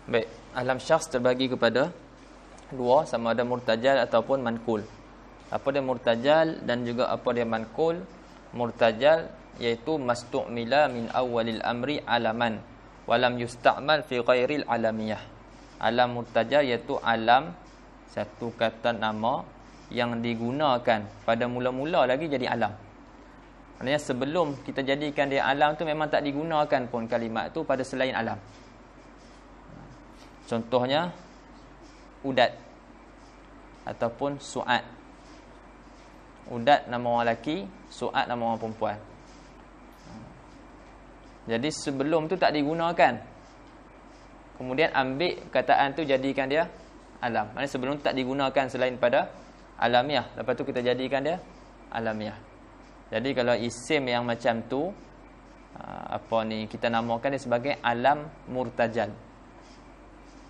Baik, alam syakhs terbagi kepada dua, sama ada murtajal ataupun manqul. Apa dia murtajal dan juga apa dia manqul? Murtajal iaitu mastu'mila min awwalil amri alaman walam yusta'mal fi ghairil alamiyah. Alam murtajal iaitu alam, satu kata nama yang digunakan pada mula-mula lagi jadi alam. Maksudnya sebelum kita jadikan dia alam tu memang tak digunakan pun kalimat tu pada selain alam. Contohnya udat ataupun su'ad. Udat nama orang lelaki, su'ad nama orang perempuan. Jadi sebelum tu tak digunakan. Kemudian ambil kataan tu jadikan dia alam. Maksudnya sebelum tu tak digunakan selain pada alamiah. Lepas tu kita jadikan dia alamiah. Jadi kalau isim yang macam tu kita namakan dia sebagai alam murtajal.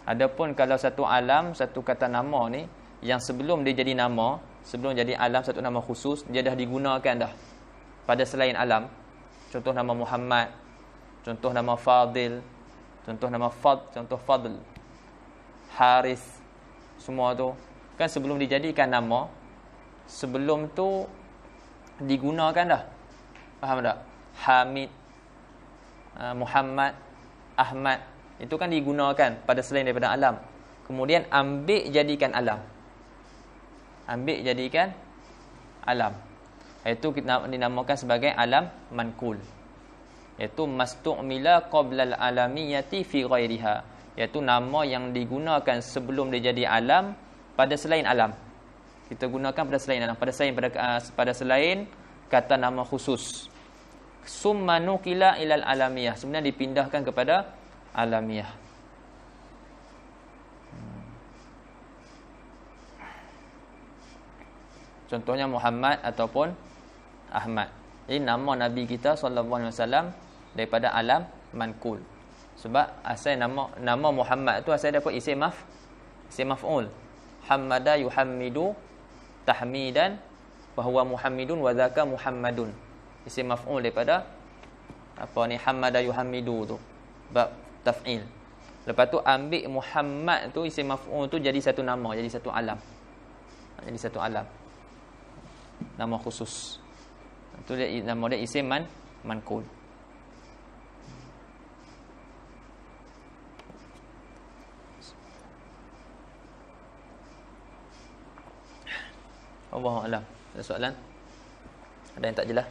Adapun kalau satu alam, satu kata nama ni yang sebelum dia jadi nama, sebelum jadi alam, satu nama khusus, dia dah digunakan dah pada selain alam. Contoh nama Muhammad, contoh nama Fadil, contoh nama contoh Fadl, Haris, semua tu kan sebelum dijadikan nama, sebelum tu digunakan dah. Faham tak? Hamid, Muhammad, Ahmad, itu kan digunakan pada selain daripada alam. Kemudian ambil jadikan alam. Ambil jadikan alam. Itu kita dinamakan sebagai alam manqul. Iaitu mastu'mila qabla al-alamiyati fi ghairiha. Iaitu nama yang digunakan sebelum dia jadi alam pada selain alam. Kita gunakan pada selain alam, pada selain kata nama khusus. Summa nuqila ilal alamiyah. Sebenarnya dipindahkan kepada alamiah. Contohnya Muhammad ataupun Ahmad. Jadi nama Nabi kita sallallahu alaihi wasallam daripada alam manqul. Sebab asal nama Muhammad tu asal dapat isim maf'ul. Hamada yuhammidu tahmidan wa huwa muhammidun wa dzaka muhammadun. Isim maf'ul daripada hamada yuhammidu tu. Bab taf'il. Lepas tu ambil Muhammad tu isim maf'ul tu jadi satu nama, jadi satu alam. Jadi satu alam. Nama khusus. Itu dia nama dia isim manqul. Allahu a'lam. Ada soalan? Ada yang tak jelas?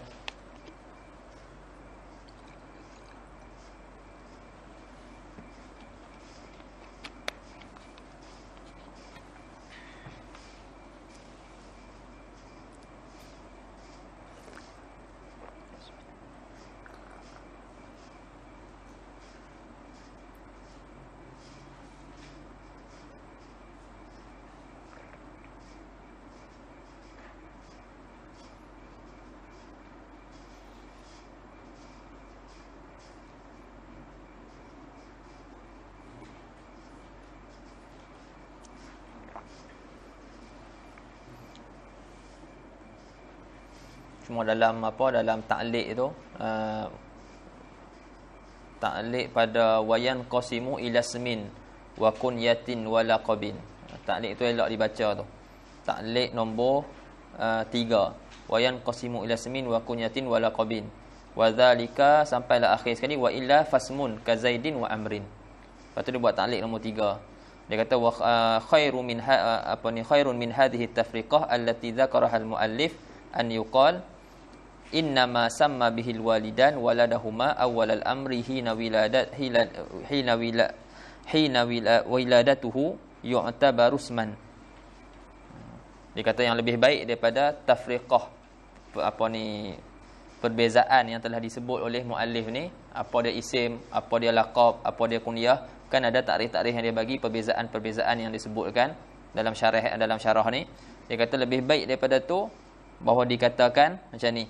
Cuma dalam ta'liq tu ta'liq pada wayan qasimu ila ismin wa kunyatin wa laqabin. Ta'liq tu elok dibaca tu. Ta'liq nombor 3. Wayan qasimu ila ismin wa kunyatin wa laqabin. Wa dzalika sampailah akhir sekali wa illa fasmun ka Zaidin wa Amrin. Lepas tu dia buat ta'liq nombor 3. Dia kata wa khairun min hadhihi at-tafriqah allati dzakaraha al-muallif an yuqal innama samma bihil walidan waladahuma awwalal amri hina wiladatuhu yu'tabaru isman. Dia kata yang lebih baik daripada tafriqah perbezaan yang telah disebut oleh muallif ni, apa dia isim, apa dia laqab, apa dia kunyah, kan ada takrif-takrif yang dia bagi perbezaan-perbezaan yang disebutkan dalam syarah ni. Dia kata lebih baik daripada tu bahawa dikatakan macam ni,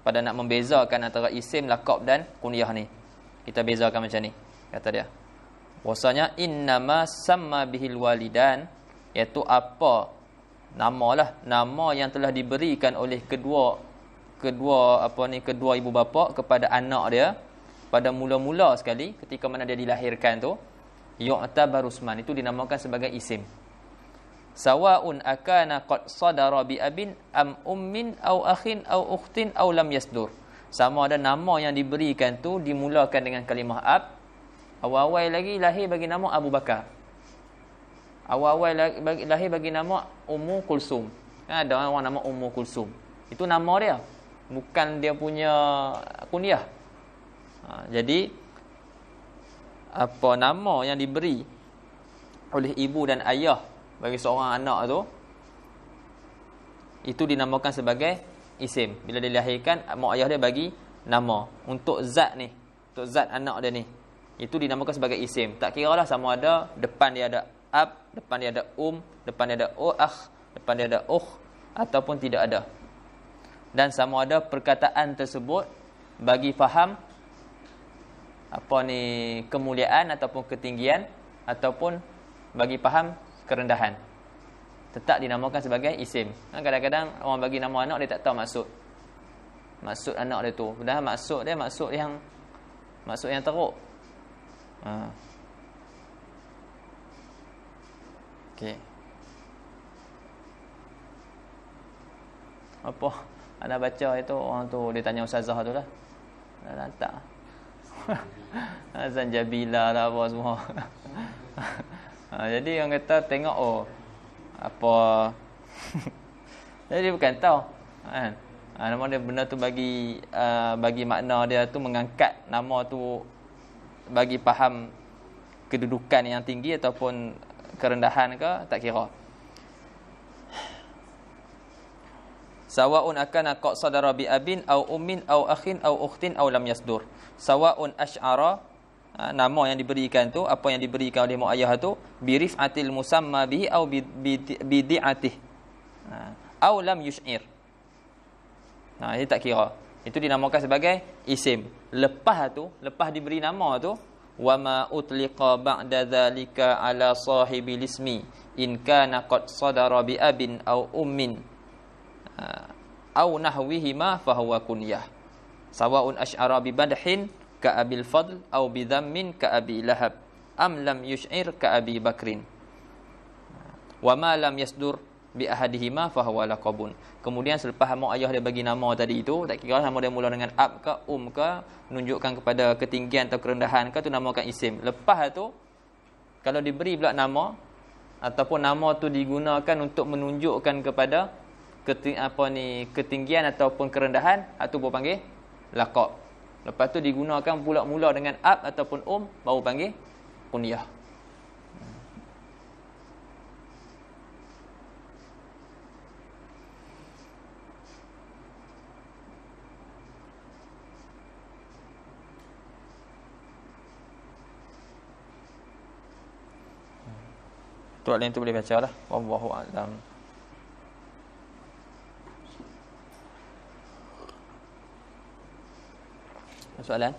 pada nak membezakan antara isim, laqab dan kunyah ni, kita bezakan macam ni, kata dia bahwasanya innama samma bihil walidan, iaitu apa nama yang telah diberikan oleh kedua ibu bapa kepada anak dia pada mula-mula sekali ketika mana dia dilahirkan tu. yu'tabaru isman, itu dinamakan sebagai isim. Sawa'un akana qad sadara bi abin am ummin au akhin au ukhtin au lam yasdur. Sama ada nama yang diberikan tu dimulakan dengan kalimah ab, awal-awal lagi lahir bagi nama Abu Bakar, awal-awal lahir bagi nama Ummu Kulsum. Ada orang nama Ummu Kulsum, itu nama dia, bukan dia punya kunyah. Jadi apa nama yang diberi oleh ibu dan ayah bagi seorang anak tu, itu dinamakan sebagai isim. Bila dilahirkan, mak ayah dia bagi nama untuk zat ni, untuk zat anak dia ni, itu dinamakan sebagai isim. Tak kira lah sama ada depan dia ada ab, depan dia ada depan dia ada akh, depan dia ada ataupun tidak ada. Dan sama ada perkataan tersebut bagi faham apa ni kemuliaan ataupun ketinggian, ataupun bagi faham kerendahan, tetap dinamakan sebagai isim. Kadang-kadang orang bagi nama anak dia tak tahu maksud anak dia tu. Padahal maksud yang teruk. Okey. Apa anda baca itu, orang tu dia tanya ustazah tu lah. Dah lantak. Azan Jabila lah apa semua. Jadi orang kata tengok apa jadi bukan tahu kan. Nama dia benda tu bagi makna dia tu mengangkat nama tu bagi faham kedudukan yang tinggi ataupun kerendahan ke, tak kira. Sawa'un akana qad sadara bi abin au ummin au akhin au ukhtin au lam yasdur. Sawa'un asy'ara, nama yang diberikan tu, apa yang diberikan oleh mak ayah tu, bi rif'atil musamma bihi au bi di'atih, au lam yush'ir. Ini tak kira, itu dinamakan sebagai isim. Lepas diberi nama tu, wa ma utliqa ba'da dzalika ala sahibil ismi in kana qad sadara bi abin au ummin au nahwihima fa huwa kunyah. Sawa'un asy'ara bi badhin ka abil fadl au bi dhammin ka abi lahab am lam yush'ir ka abi bakrin wa ma lam yasdur bi ahadihima fa huwa laqabun. Kemudian selepas mak ayah dia bagi nama tadi itu, tak kira nama dia mula dengan ab ke ke, menunjukkan kepada ketinggian atau kerendahan ke, tu namakan isim. Lepas tu kalau diberi pula nama ataupun nama tu digunakan untuk menunjukkan kepada ketinggian ataupun kerendahan, itu baru panggil laqab. Lepas tu digunakan pula mula dengan ab ataupun baru panggil kunyah. Tuan lain tu boleh baca lah. Wallahu a'lam. Soalan?